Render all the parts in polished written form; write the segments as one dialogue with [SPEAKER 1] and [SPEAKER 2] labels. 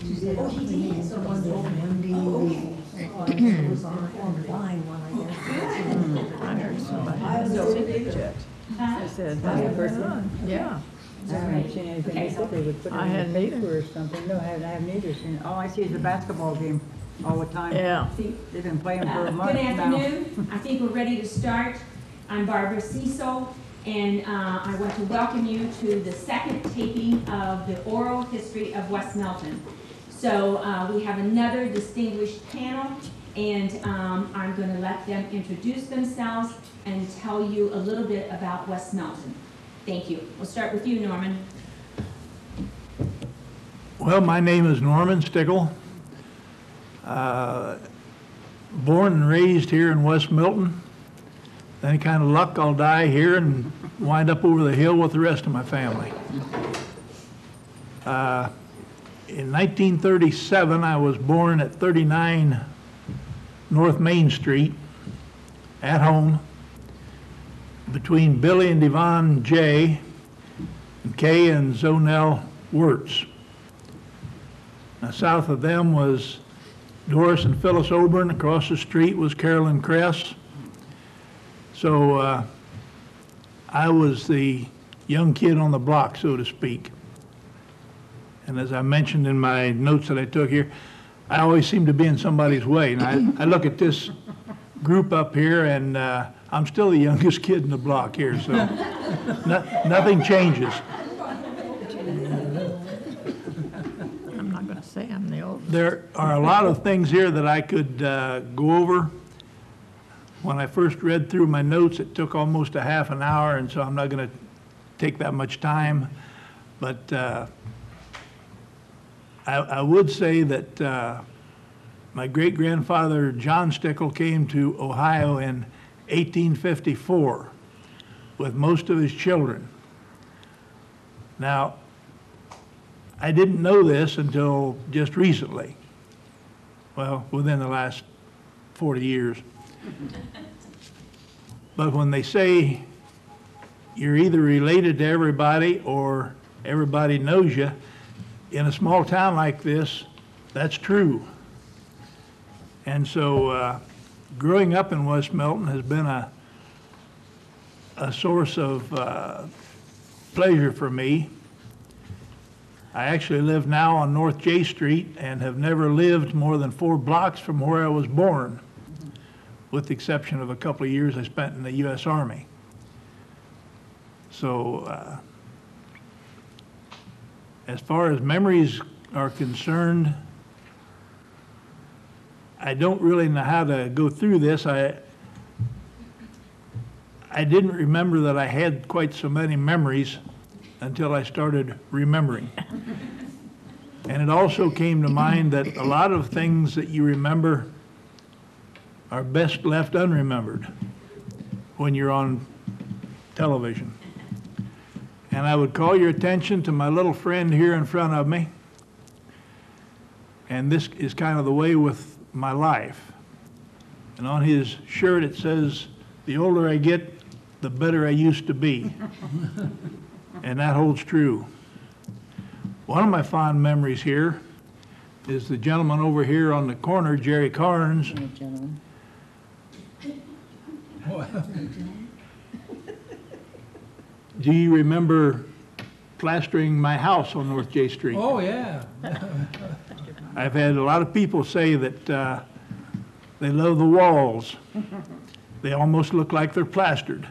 [SPEAKER 1] Oh, he did. So
[SPEAKER 2] Someone did an MDV. It was online one, I guess.
[SPEAKER 3] I heard somebody. I said, that's person? Yeah.
[SPEAKER 4] I haven't seen anything. They said they would put it
[SPEAKER 3] I
[SPEAKER 4] in the
[SPEAKER 3] hadn't
[SPEAKER 4] paper
[SPEAKER 3] either.
[SPEAKER 4] or something. No, I haven't either seen it. All I see is a basketball game all the time.
[SPEAKER 3] Yeah.
[SPEAKER 4] They've been playing for a month
[SPEAKER 1] Good
[SPEAKER 4] now.
[SPEAKER 1] afternoon. I think we're ready to start. I'm Barbara Cecil, and I want to welcome you to the second taping of the oral history of West Milton. So we have another distinguished panel, and I'm going to let them introduce themselves and tell you a little bit about West Milton. Thank you. We'll start with you, Norman.
[SPEAKER 5] Well, my name is Norman Stickle. Born and raised here in West Milton. Any kind of luck, I'll die here and wind up over the hill with the rest of my family. In 1937, I was born at 39 North Main Street, at home, between Billy and Devon J. and Kay and Zonell Wirtz. Now, south of them was Doris and Phyllis Oburn. Across the street was Carolyn Kress. So I was the young kid on the block, so to speak. And as I mentioned in my notes that I took here, I always seem to be in somebody's way. And I look at this group up here, and I'm still the youngest kid in the block here, so nothing changes.
[SPEAKER 3] I'm not going to say I'm the oldest.
[SPEAKER 5] There are a lot of things here that I could go over. When I first read through my notes, it took almost a half an hour, and so I'm not going to take that much time. But I would say that my great-grandfather, John Stickle, came to Ohio in 1854 with most of his children. Now, I didn't know this until just recently. Well, within the last 40 years. But when they say you're either related to everybody or everybody knows you, in a small town like this, that's true. And so growing up in West Milton has been a source of pleasure for me. I actually live now on North J Street and have never lived more than 4 blocks from where I was born, with the exception of a couple of years I spent in the U.S. Army. So as far as memories are concerned, I don't really know how to go through this. I didn't remember that I had quite so many memories until I started remembering. And it also came to mind that a lot of things that you remember are best left unremembered when you're on television. And I would call your attention to my little friend here in front of me. And this is kind of the way with my life. And on his shirt it says, "The older I get, the better I used to be." And that holds true. One of my fond memories here is the gentleman over here on the corner, Jerry Carnes.
[SPEAKER 4] Gentlemen.
[SPEAKER 5] Do you remember plastering my house on North J Street?
[SPEAKER 6] Oh, yeah.
[SPEAKER 5] I've had a lot of people say that they love the walls. They almost look like they're plastered.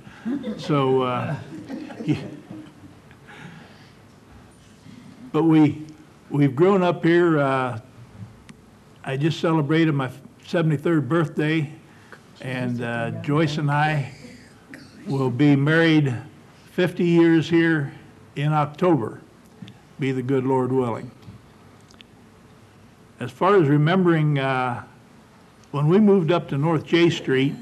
[SPEAKER 5] So, but we've grown up here. I just celebrated my 73rd birthday, and Joyce and I will be married 50 years here in October, be the good Lord willing. As far as remembering, when we moved up to North J Street,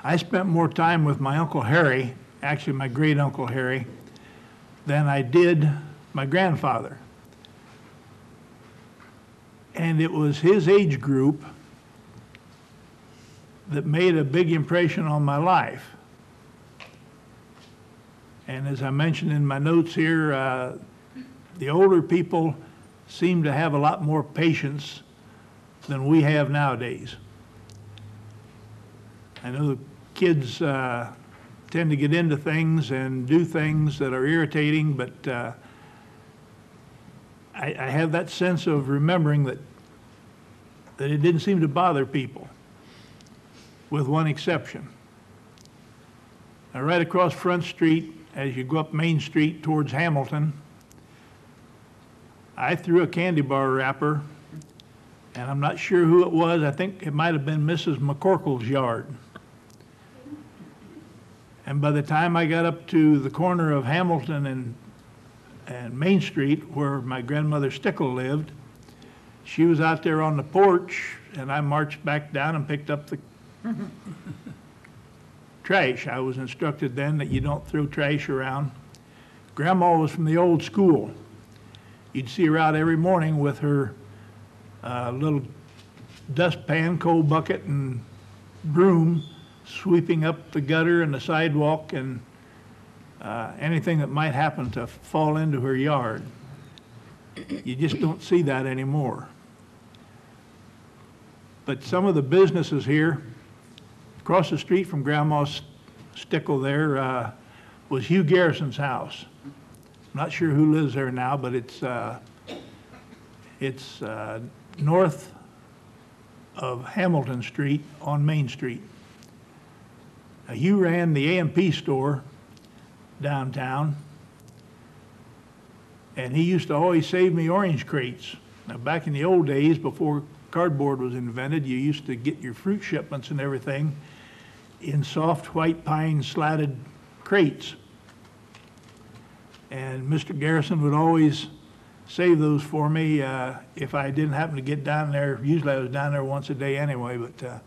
[SPEAKER 5] I spent more time with my Uncle Harry, actually my great Uncle Harry, than I did my grandfather. And it was his age group that made a big impression on my life. And as I mentioned in my notes here, the older people seemed to have a lot more patience than we have nowadays. I know the kids tend to get into things and do things that are irritating, but I have that sense of remembering that it didn't seem to bother people, with one exception. Now, right across Front Street, as you go up Main Street towards Hamilton, I threw a candy bar wrapper, and I'm not sure who it was. I think it might have been Mrs. McCorkle's yard. And by the time I got up to the corner of Hamilton and Main Street, where my grandmother Stickle lived, she was out there on the porch, and I marched back down and picked up the trash. I was instructed then that you don't throw trash around. Grandma was from the old school. You'd see her out every morning with her little dustpan, coal bucket, and broom, sweeping up the gutter and the sidewalk and anything that might happen to fall into her yard. You just don't see that anymore. But some of the businesses here, across the street from Grandma's Stickle there, was Hugh Garrison's house. I'm not sure who lives there now, but it's north of Hamilton Street on Main Street. Now, Hugh ran the A&P store downtown, and he used to always save me orange crates. Now, back in the old days, before cardboard was invented, you used to get your fruit shipments and everything in soft white pine slatted crates. And Mr. Garrison would always save those for me if I didn't happen to get down there. Usually I was down there once a day anyway, but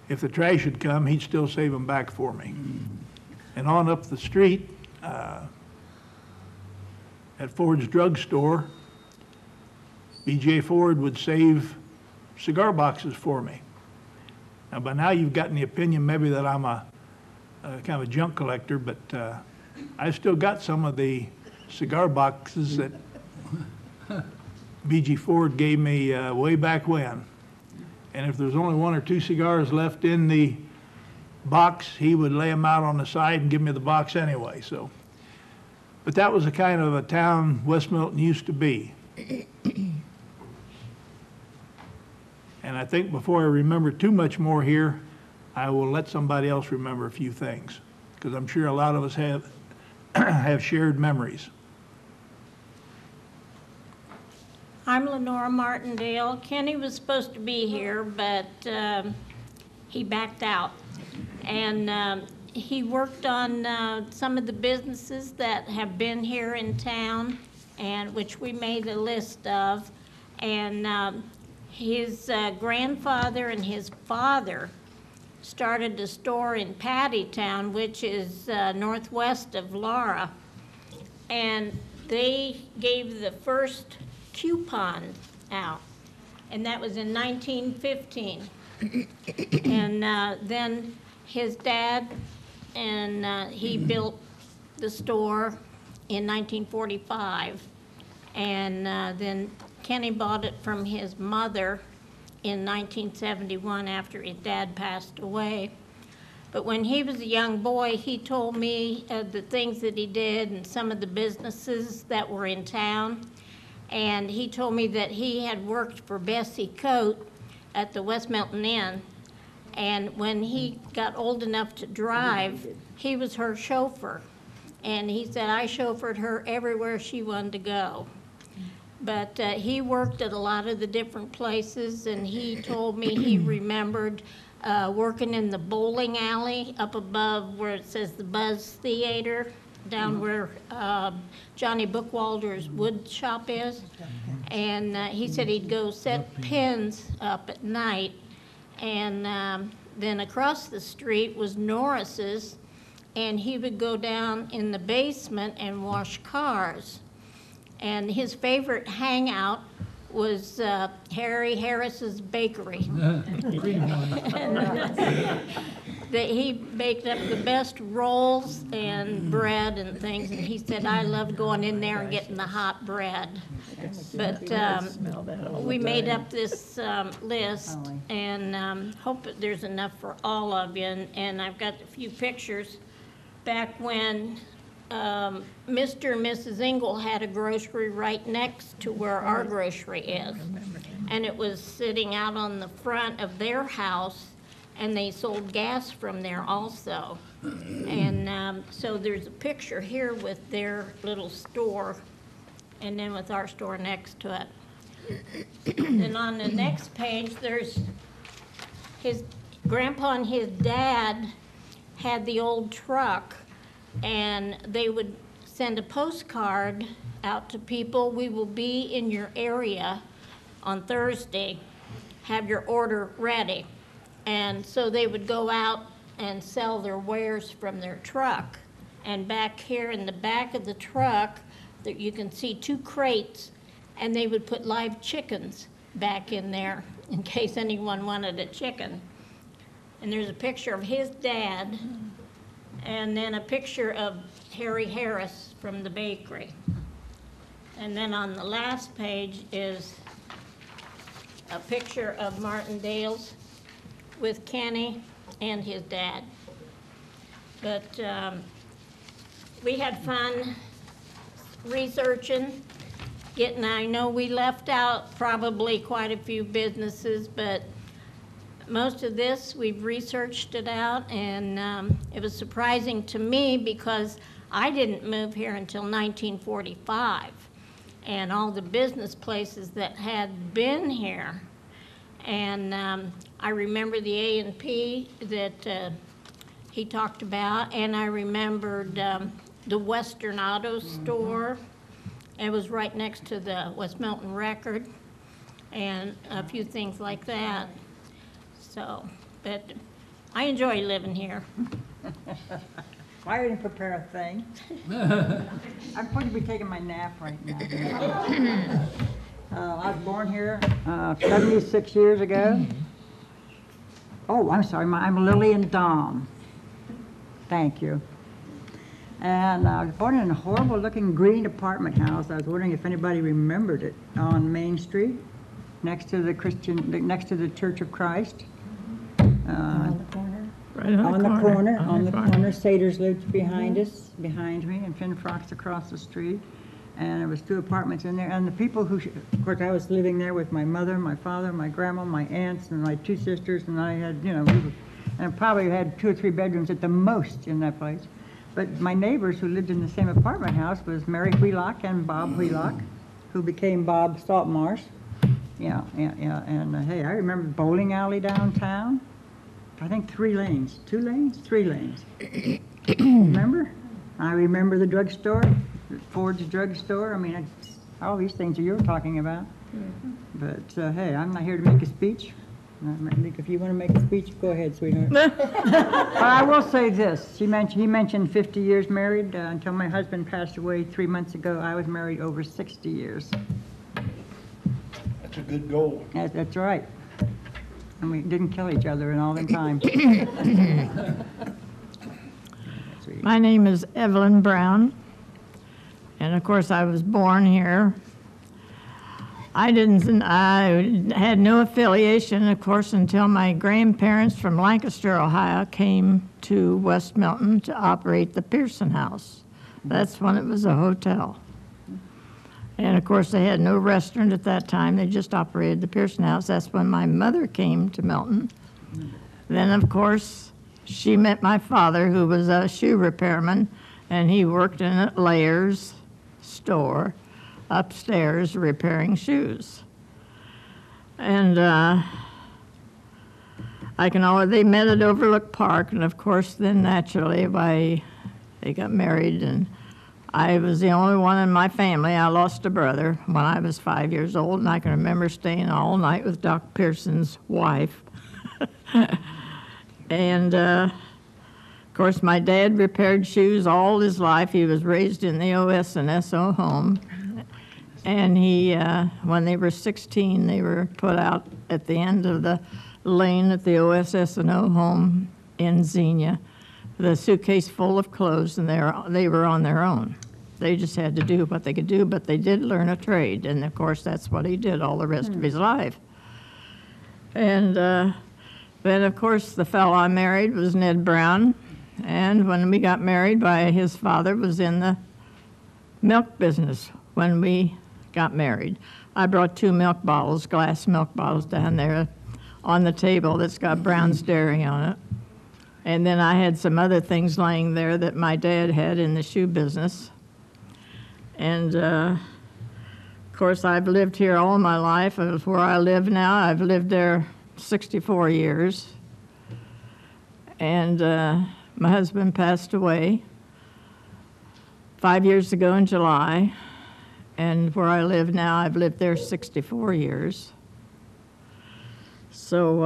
[SPEAKER 5] if the trash had come, he'd still save them back for me. And on up the street, at Ford's drugstore, B.J. Ford would save cigar boxes for me. Now, by now you've gotten the opinion maybe that I'm a kind of a junk collector, but I've still got some of the cigar boxes that B.G. Ford gave me way back when. And if there's only one or two cigars left in the box, he would lay them out on the side and give me the box anyway. So, but that was the kind of a town West Milton used to be. And I think before I remember too much more here, I will let somebody else remember a few things, because I'm sure a lot of us have have shared memories.
[SPEAKER 6] I'm Lenora Martindale. Kenny was supposed to be here, but he backed out. And he worked on some of the businesses that have been here in town, and which we made a list of. And his grandfather and his father started a store in Pattytown, which is northwest of Laura. And they gave the first coupon out, and that was in 1915. And then his dad, and he built the store in 1945. And then Kenny bought it from his mother in 1971 after his dad passed away. But when he was a young boy, he told me the things that he did and some of the businesses that were in town. And he told me that he had worked for Bessie Coate at the West Milton Inn. And when he got old enough to drive, he was her chauffeur. And he said, I chauffeured her everywhere she wanted to go. But he worked at a lot of the different places, and he told me he remembered working in the bowling alley up above where it says the Buzz Theater, down where Johnny Bookwalder's wood shop is. And he said he'd go set pins up at night. And then across the street was Norris's, and he would go down in the basement and wash cars. And his favorite hangout was Harry Harris's Bakery. that he baked up the best rolls and bread and things, and he said, I love going in there and getting the hot bread. But we made up this list, and hope that there's enough for all of you. And I've got a few pictures back when Mr. and Mrs. Engel had a grocery right next to where our grocery is. And it was sitting out on the front of their house, and they sold gas from there also. And so there's a picture here with their little store, and then with our store next to it. And on the next page, there's his grandpa and his dad had the old truck, and they would send a postcard out to people. We will be in your area on Thursday. Have your order ready. And so they would go out and sell their wares from their truck. And back here in the back of the truck, you can see 2 crates, and they would put live chickens back in there in case anyone wanted a chicken. And there's a picture of his dad, and then a picture of Harry Harris from the bakery. And then on the last page is a picture of Martindale's with Kenny and his dad. But we had fun researching, I know we left out probably quite a few businesses, but most of this, we've researched it out, and it was surprising to me because I didn't move here until 1945, and all the business places that had been here. And I remember the A&P that he talked about, and I remembered the Western Auto Store. It was right next to the West Milton Record, and a few things like that. So, but I enjoy living here.
[SPEAKER 4] I didn't prepare a thing. I'm going to be taking my nap right now. I was born here 76 years ago. Oh, I'm sorry, I'm Lillian Dahm. Thank you. And I was born in a horrible-looking green apartment house. I was wondering if anybody remembered it, on Main Street, next to the Church of Christ.
[SPEAKER 2] On the corner.
[SPEAKER 3] Right on the corner.
[SPEAKER 4] Saders lived behind us, behind me, and Finn Frock's across the street. And there was 2 apartments in there. And the people who, of course, I was living there with my mother, my father, my grandma, my aunts, and my 2 sisters. And I had, and I probably had 2 or 3 bedrooms at the most in that place. But my neighbors who lived in the same apartment house was Mary Wheelock and Bob Wheelock, who became Bob Saltmarsh. Yeah. And hey, I remember bowling alley downtown. I think 3 lanes, 2 lanes, 3 lanes. Remember? I remember the drugstore, Ford's drugstore. I mean, all these things that you're talking about. But hey, I'm not here to make a speech. I think if you want to make a speech, go ahead, sweetheart. But I will say this. He mentioned 50 years married. Until my husband passed away 3 months ago, I was married over 60 years.
[SPEAKER 5] That's a good goal.
[SPEAKER 4] That's right. And we didn't kill each other in all the time.
[SPEAKER 3] My name is Evelyn Brown, and of course I was born here. I had no affiliation, of course, until my grandparents from Lancaster, Ohio, came to West Milton to operate the Pearson House. That's when it was a hotel. And of course, they had no restaurant at that time. They just operated the Pearson House. That's when my mother came to Milton. Then, of course, she met my father, who was a shoe repairman, and he worked in a Layer's store upstairs repairing shoes. And they met at Overlook Park, and of course, then naturally, they got married, and I was the only one in my family. I lost a brother when I was 5 years old, and I can remember staying all night with Doc Pearson's wife. And of course, my dad repaired shoes all his life. He was raised in the OS and SO home. And when they were 16, they were put out at the end of the lane at the OSS&O home in Xenia with a suitcase full of clothes, and they were on their own. They just had to do what they could do, but they did learn a trade, and of course that's what he did all the rest of his life. And then of course the fellow I married was Ned Brown, and when we got married, his father was in the milk business when we got married. I brought 2 milk bottles, glass milk bottles, down there on the table that's got Brown's Dairy on it. And then I had some other things laying there that my dad had in the shoe business. And of course, I've lived here all my life. Of where I live now, I've lived there 64 years. And my husband passed away 5 years ago in July. And where I live now, I've lived there 64 years. So,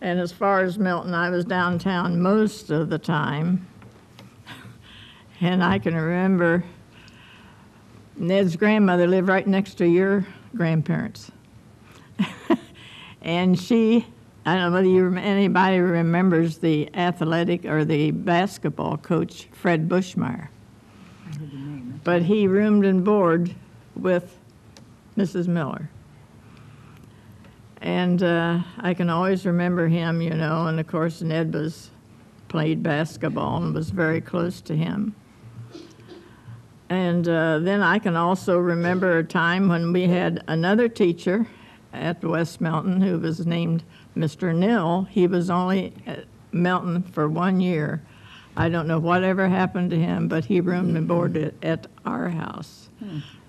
[SPEAKER 3] and as far as Milton, I was downtown most of the time. And I can remember Ned's grandmother lived right next to your grandparents. And she, I don't know whether anybody remembers the athletic or the basketball coach, Fred Bushmeyer. But he roomed and boarded with Mrs. Miller. And I can always remember him, you know, and of course Ned played basketball and was very close to him. And then I can also remember a time when we had another teacher at West Milton who was named Mr. Nill. He was only at Milton for 1 year. I don't know whatever happened to him, but he roomed and boarded at our house.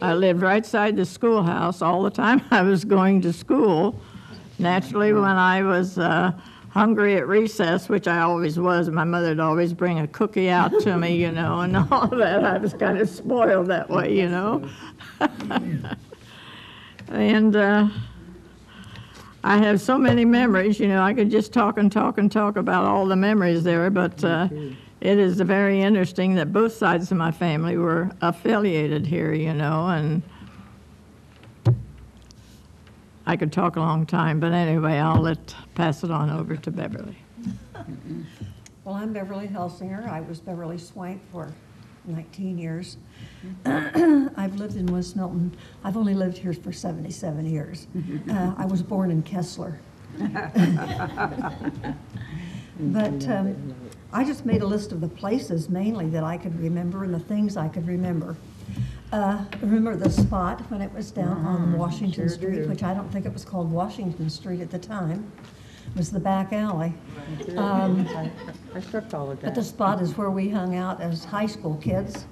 [SPEAKER 3] I lived right side the schoolhouse all the time I was going to school. Naturally, when I was hungry at recess, which I always was, my mother would always bring a cookie out to me, you know, and all that. I was kind of spoiled that way, you know. And I have so many memories, you know, I could just talk and talk and talk about all the memories there, but it is very interesting that both sides of my family were affiliated here, you know, and I could talk a long time, but anyway, I'll pass it on over to Beverly.
[SPEAKER 2] Well, I'm Beverly Helsinger. I was Beverly Swank for 19 years. I've lived in West Milton. I've only lived here for 77 years. I was born in Kessler. But I just made a list of the places mainly that I could remember and the things I could remember. Remember the spot when it was down on Washington Street, which I don't think it was called Washington Street at the time. It was the back alley.
[SPEAKER 4] I still call it that.
[SPEAKER 2] But the spot is where we hung out as high school kids.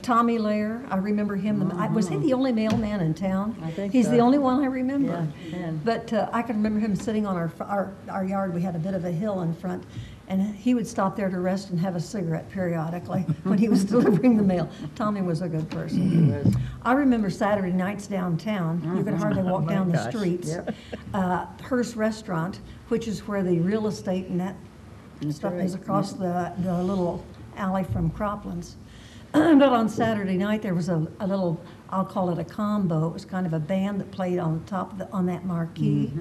[SPEAKER 2] Tommy Lair, I remember him. Was he the only mailman in town?
[SPEAKER 4] I think
[SPEAKER 2] He's
[SPEAKER 4] so.
[SPEAKER 2] the only one I remember.
[SPEAKER 4] Yeah.
[SPEAKER 2] But I can remember him sitting on our yard. We had a bit of a hill in front. And he would stop there to rest and have a cigarette periodically when he was delivering the mail. Tommy was a good person.
[SPEAKER 4] He was.
[SPEAKER 2] I remember Saturday nights downtown. You could hardly walk down the streets.
[SPEAKER 4] Yep.
[SPEAKER 2] Hearst Restaurant, which is where the real estate and that stuff is across the little alley from Croplands. But on Saturday night, there was a little, I'll call it a combo. It was kind of a band that played on top of on that marquee.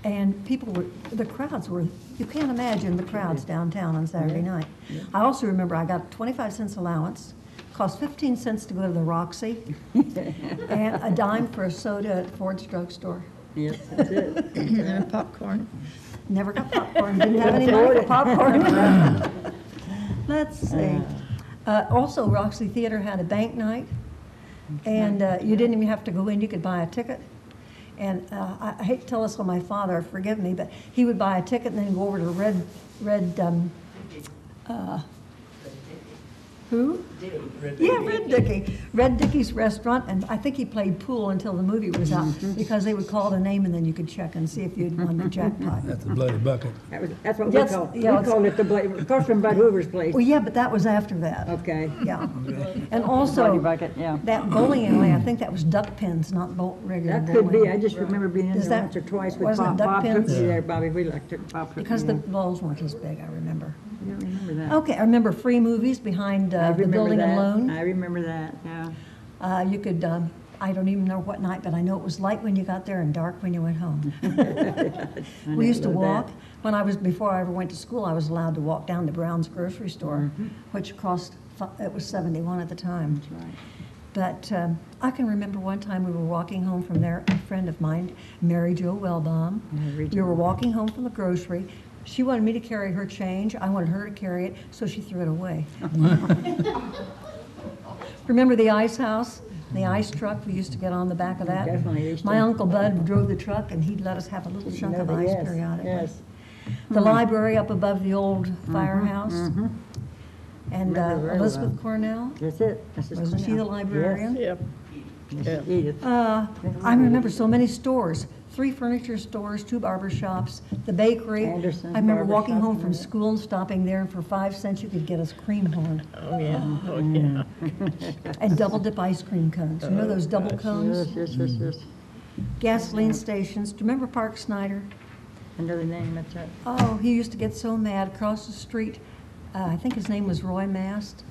[SPEAKER 2] And the crowds were, you can't imagine the crowds downtown on Saturday night. I also remember I got 25 cents allowance, cost 15 cents to go to the Roxy, and a dime for a soda at Ford's drugstore.
[SPEAKER 4] Yes, that's it.
[SPEAKER 3] And popcorn.
[SPEAKER 2] Never got popcorn, didn't have any money for popcorn. Let's see. Also, Roxy Theater had a bank night, and you didn't even have to go in, you could buy a ticket. And I hate to tell this on my father, forgive me, but he would buy a ticket and then go over to who? Red Dicky. Red Dicky's restaurant, and I think he played pool until the movie was out because they would call the name and then you could check and see if you'd won the jackpot.
[SPEAKER 7] That's the Bloody Bucket.
[SPEAKER 4] That's what we
[SPEAKER 2] Yes,
[SPEAKER 4] called it.
[SPEAKER 2] yeah,
[SPEAKER 4] We called it the Bloody, across from Bud Hoover's place.
[SPEAKER 2] Well, yeah, but that was after that.
[SPEAKER 4] Okay.
[SPEAKER 2] Yeah. And
[SPEAKER 4] Bloody
[SPEAKER 2] also,
[SPEAKER 4] Bucket, yeah.
[SPEAKER 2] that bowling alley, I think that was duck pins, not regular
[SPEAKER 4] That
[SPEAKER 2] bowling.
[SPEAKER 4] could be. I just remember being in
[SPEAKER 2] Is
[SPEAKER 4] there
[SPEAKER 2] that-
[SPEAKER 4] once or twice with
[SPEAKER 2] wasn't it
[SPEAKER 4] Bob.
[SPEAKER 2] duck
[SPEAKER 4] Bob took
[SPEAKER 2] pins?
[SPEAKER 4] me there, Bobby. We took Bob took
[SPEAKER 2] Because
[SPEAKER 4] me
[SPEAKER 2] the
[SPEAKER 4] there.
[SPEAKER 2] balls weren't as big, I remember.
[SPEAKER 4] I don't remember that.
[SPEAKER 2] Okay, I remember free movies behind
[SPEAKER 4] I
[SPEAKER 2] the
[SPEAKER 4] remember
[SPEAKER 2] building
[SPEAKER 4] that.
[SPEAKER 2] and loan.
[SPEAKER 4] I remember that, yeah.
[SPEAKER 2] You could I don't even know what night, but I know it was light when you got there and dark when you went home. We used to walk. Before I ever went to school, I was allowed to walk down to Brown's grocery store, which it was 71 at the time.
[SPEAKER 4] That's right.
[SPEAKER 2] But I can remember one time we were walking home from there, a friend of mine, Mary Jo Wellbaum. We were walking home from the grocery. She wanted me to carry her change. I wanted her to carry it, so she threw it away. Remember the ice house? The ice truck, we used to get on the back of that.
[SPEAKER 4] Definitely used to.
[SPEAKER 2] My Uncle Bud drove the truck, and he'd let us have a little chunk of ice
[SPEAKER 4] Yes,
[SPEAKER 2] periodically.
[SPEAKER 4] yes.
[SPEAKER 2] The library up above the old firehouse. And
[SPEAKER 4] Remember very
[SPEAKER 2] Elizabeth
[SPEAKER 4] well.
[SPEAKER 2] Cornell,
[SPEAKER 4] That's it. Mrs.
[SPEAKER 2] wasn't she the
[SPEAKER 4] Cornell.
[SPEAKER 2] librarian?
[SPEAKER 3] Yep.
[SPEAKER 4] Yes. Edith.
[SPEAKER 2] I remember so many stores, 3 furniture stores, 2 barber shops, the bakery.
[SPEAKER 4] Anderson's
[SPEAKER 2] I remember
[SPEAKER 4] Barber
[SPEAKER 2] walking
[SPEAKER 4] Shop,
[SPEAKER 2] home from
[SPEAKER 4] yeah.
[SPEAKER 2] school and stopping there, and for 5 cents you could get us cream horn
[SPEAKER 3] Oh, yeah. Oh, yeah.
[SPEAKER 2] and double dip ice cream cones. You know those double cones?
[SPEAKER 4] Yes.
[SPEAKER 2] Gasoline stations. Do you remember Park Snyder?
[SPEAKER 4] Another name, that's it.
[SPEAKER 2] Oh, he used to get so mad across the street. I think his name was Roy Mast.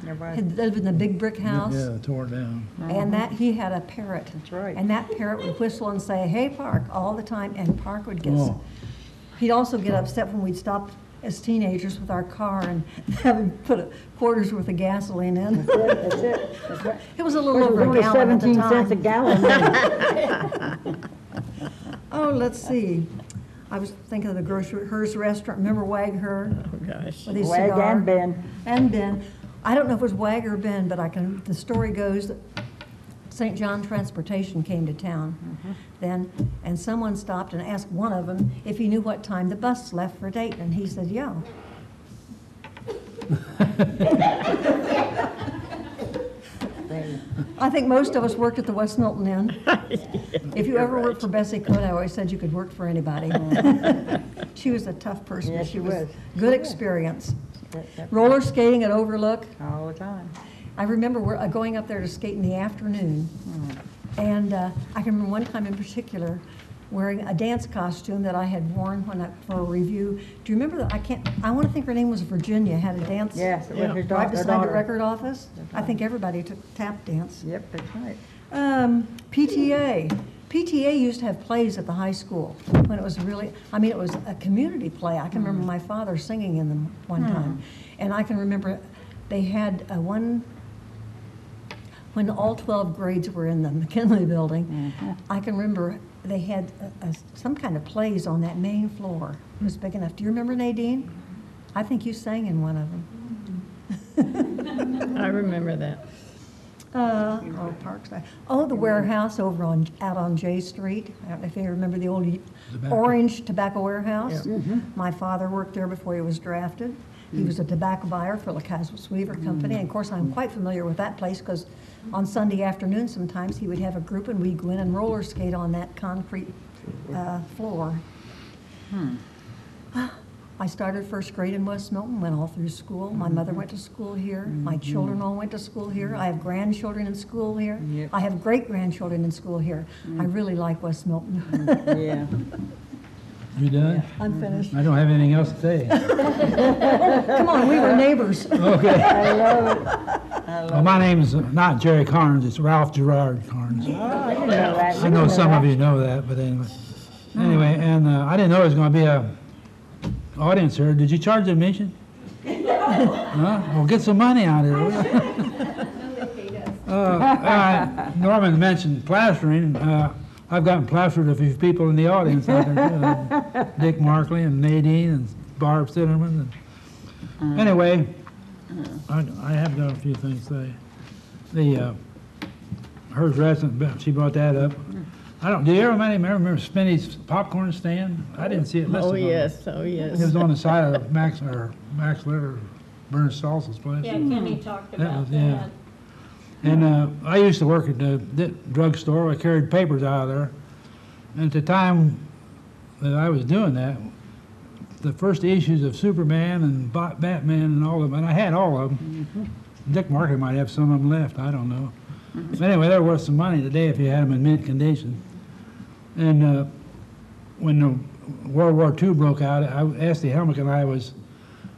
[SPEAKER 4] Everybody.
[SPEAKER 2] Had lived in the big brick house.
[SPEAKER 7] Yeah, tore it down.
[SPEAKER 2] And he had a parrot.
[SPEAKER 4] That's right.
[SPEAKER 2] And that parrot would whistle and say, "Hey, Park," all the time, and Park would get,
[SPEAKER 7] Oh.
[SPEAKER 2] he'd also get upset when we'd stop as teenagers with our car and have him put a quarter's worth of gasoline in.
[SPEAKER 4] That's it. That's right.
[SPEAKER 2] It was a little
[SPEAKER 4] It was
[SPEAKER 2] over a
[SPEAKER 4] only
[SPEAKER 2] gallon at the
[SPEAKER 4] 17 cents a
[SPEAKER 2] time.
[SPEAKER 4] gallon then.
[SPEAKER 2] Oh, let's see. I was thinking of the grocery, Her's restaurant. Remember Wag Her?
[SPEAKER 3] Oh, gosh.
[SPEAKER 2] With his
[SPEAKER 4] Wag
[SPEAKER 2] cigar?
[SPEAKER 4] and Ben.
[SPEAKER 2] And Ben. I don't know if it was Wag or Ben, but the story goes that St. John Transportation came to town then, and someone stopped and asked one of them if he knew what time the bus left for Dayton, and he said, "Yeah." I think most of us worked at the West Milton Inn. If you ever worked for Bessie Cote, I always said you could work for anybody. She was a tough person.
[SPEAKER 4] Yeah,
[SPEAKER 2] but
[SPEAKER 4] she was.
[SPEAKER 2] Good experience.
[SPEAKER 4] That-
[SPEAKER 2] Roller skating at Overlook.
[SPEAKER 4] All the time.
[SPEAKER 2] I remember going up there to skate in the afternoon. And I can remember one time in particular wearing a dance costume that I had worn for a review. Do you remember I want to think her name was Virginia, had a dance
[SPEAKER 4] Yes, it was her
[SPEAKER 2] right
[SPEAKER 4] daughter.
[SPEAKER 2] beside the record office. I think everybody took tap dance.
[SPEAKER 4] Yep, that's right.
[SPEAKER 2] PTA. PTA used to have plays at the high school when it was it was a community play. I can remember my father singing in them one time. And I can remember they had when all 12 grades were in the McKinley building, I can remember they had some kind of plays on that main floor. It was big enough. Do you remember, Nadine? I think you sang in one of them.
[SPEAKER 3] I remember that.
[SPEAKER 2] Parkside. Oh, the warehouse over out on J Street. I don't know if you remember the old
[SPEAKER 7] Tobacco.
[SPEAKER 2] Orange Tobacco Warehouse. My father worked there before he was drafted. He was a tobacco buyer for the Caswell-Sweaver Company. And of course, I'm quite familiar with that place because on Sunday afternoon sometimes he would have a group and we'd go in and roller skate on that concrete floor. I started first grade in West Milton, went all through school. My mother went to school here. My children all went to school here. I have grandchildren in school here.
[SPEAKER 4] Yep.
[SPEAKER 2] I have great-grandchildren in school here. I really like West Milton.
[SPEAKER 4] Yeah.
[SPEAKER 7] You done?
[SPEAKER 2] I'm finished.
[SPEAKER 7] I don't have anything else to say.
[SPEAKER 2] Come on, we were neighbors.
[SPEAKER 7] Okay.
[SPEAKER 4] I love it.
[SPEAKER 7] Well, my name is not Jerry Carnes, it's Ralph Gerard Carnes.
[SPEAKER 4] Oh, I didn't know that.
[SPEAKER 7] I know some of you know that, but anyway. Anyway, and I didn't know there was going to be a audience here. Did you charge admission? Huh? Well, get some money out of here. Norman mentioned plastering. I've gotten plastered a few people in the audience out there, too. Dick Markley and Nadine and Barb Sitterman. Anyway, I have got a few things to say. The Her's Restaurant, she brought that up. Do you ever remember Spinny's popcorn stand? I didn't see it listed.
[SPEAKER 3] Oh,
[SPEAKER 7] on it.
[SPEAKER 3] yes, oh,
[SPEAKER 7] It was
[SPEAKER 3] yes.
[SPEAKER 7] on the side of Max Litter, Burns Salsa's place.
[SPEAKER 6] Yeah, Kenny talked
[SPEAKER 7] That
[SPEAKER 6] about
[SPEAKER 7] was- yeah.
[SPEAKER 6] that.
[SPEAKER 7] And I used to work at the drugstore. I carried papers out of there. And at the time that I was doing that, the first issues of Superman and Batman and all of them, and I had all of them. Dick Markley might have some of them left, I don't know. But anyway, they're worth some money today if you had them in mint condition. And when the World War II broke out, Esty Helmick and I was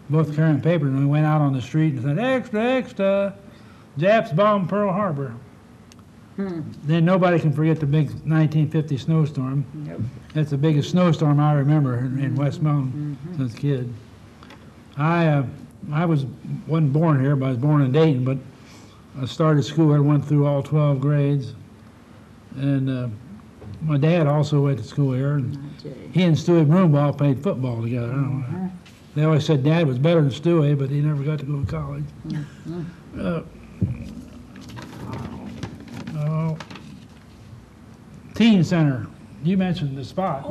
[SPEAKER 7] both carrying paper, and we went out on the street and said, "Extra, extra, Japs bombed Pearl Harbor." Then nobody can forget the big 1950 snowstorm.
[SPEAKER 4] Yep.
[SPEAKER 7] That's the biggest snowstorm I remember in West Milton since a kid. Wasn't born here, but I was born in Dayton, but I started school. I went through all 12 grades. And my dad also went to school here. And he and Stewie Broomball played football together. I don't know. They always said Dad was better than Stewie, but he never got to go to college. Teen Center. You mentioned the spot.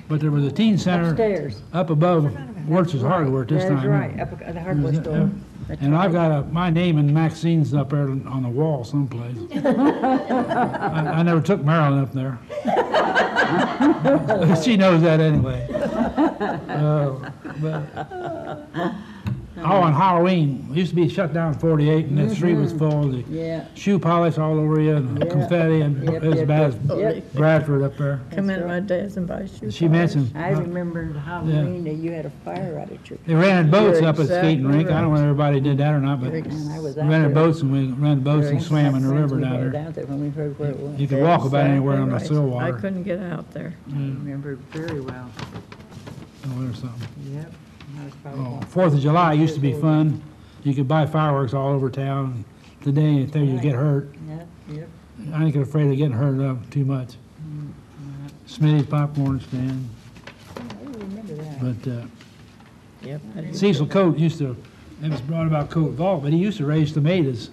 [SPEAKER 7] But there was a teen center
[SPEAKER 4] Upstairs.
[SPEAKER 7] up above Wirtz's Hardware at this
[SPEAKER 4] That's
[SPEAKER 7] time.
[SPEAKER 4] right, up at the hardware store. That's
[SPEAKER 7] And I've
[SPEAKER 4] right.
[SPEAKER 7] got my name and Maxine's up there on the wall someplace. I never took Marilyn up there. She knows that anyway. On Halloween, it used to be shut down in 48, and the street was full of the
[SPEAKER 4] Yeah.
[SPEAKER 7] shoe polish all over you and
[SPEAKER 4] Yeah.
[SPEAKER 7] confetti, and
[SPEAKER 4] Yep,
[SPEAKER 7] it was
[SPEAKER 4] yep,
[SPEAKER 7] bad
[SPEAKER 4] yep.
[SPEAKER 7] as Bradford up there.
[SPEAKER 3] Come in at my dad's and buy shoes.
[SPEAKER 7] She mentioned
[SPEAKER 4] I remember Halloween that you had a fire out at your,
[SPEAKER 7] they rented boats
[SPEAKER 3] You're
[SPEAKER 7] up at the skating
[SPEAKER 3] exactly
[SPEAKER 7] rink. I don't know if everybody did that or not, but
[SPEAKER 4] and I was
[SPEAKER 7] we
[SPEAKER 4] out
[SPEAKER 7] rented
[SPEAKER 4] there.
[SPEAKER 7] boats and we rented boats and swam in the river
[SPEAKER 4] We
[SPEAKER 7] down
[SPEAKER 4] had
[SPEAKER 7] there.
[SPEAKER 4] out there when we heard where it was.
[SPEAKER 7] You could walk about anywhere on the
[SPEAKER 3] Right.
[SPEAKER 7] still
[SPEAKER 3] I
[SPEAKER 7] water.
[SPEAKER 3] couldn't get out there.
[SPEAKER 4] I remember it very well.
[SPEAKER 7] Oh, there's something.
[SPEAKER 4] Yep. I was probably
[SPEAKER 7] Oh,
[SPEAKER 4] about
[SPEAKER 7] 4th of July used to be
[SPEAKER 4] 4 years old.
[SPEAKER 7] fun. You could buy fireworks all over town. Today, you think you get hurt.
[SPEAKER 4] Yep, yep.
[SPEAKER 7] I ain't afraid of getting hurt too much. Smitty's popcorn stand.
[SPEAKER 4] I remember that.
[SPEAKER 7] But
[SPEAKER 3] Yep.
[SPEAKER 7] Cecil Coate used to, it was brought about Coate Vault, but he used to raise tomatoes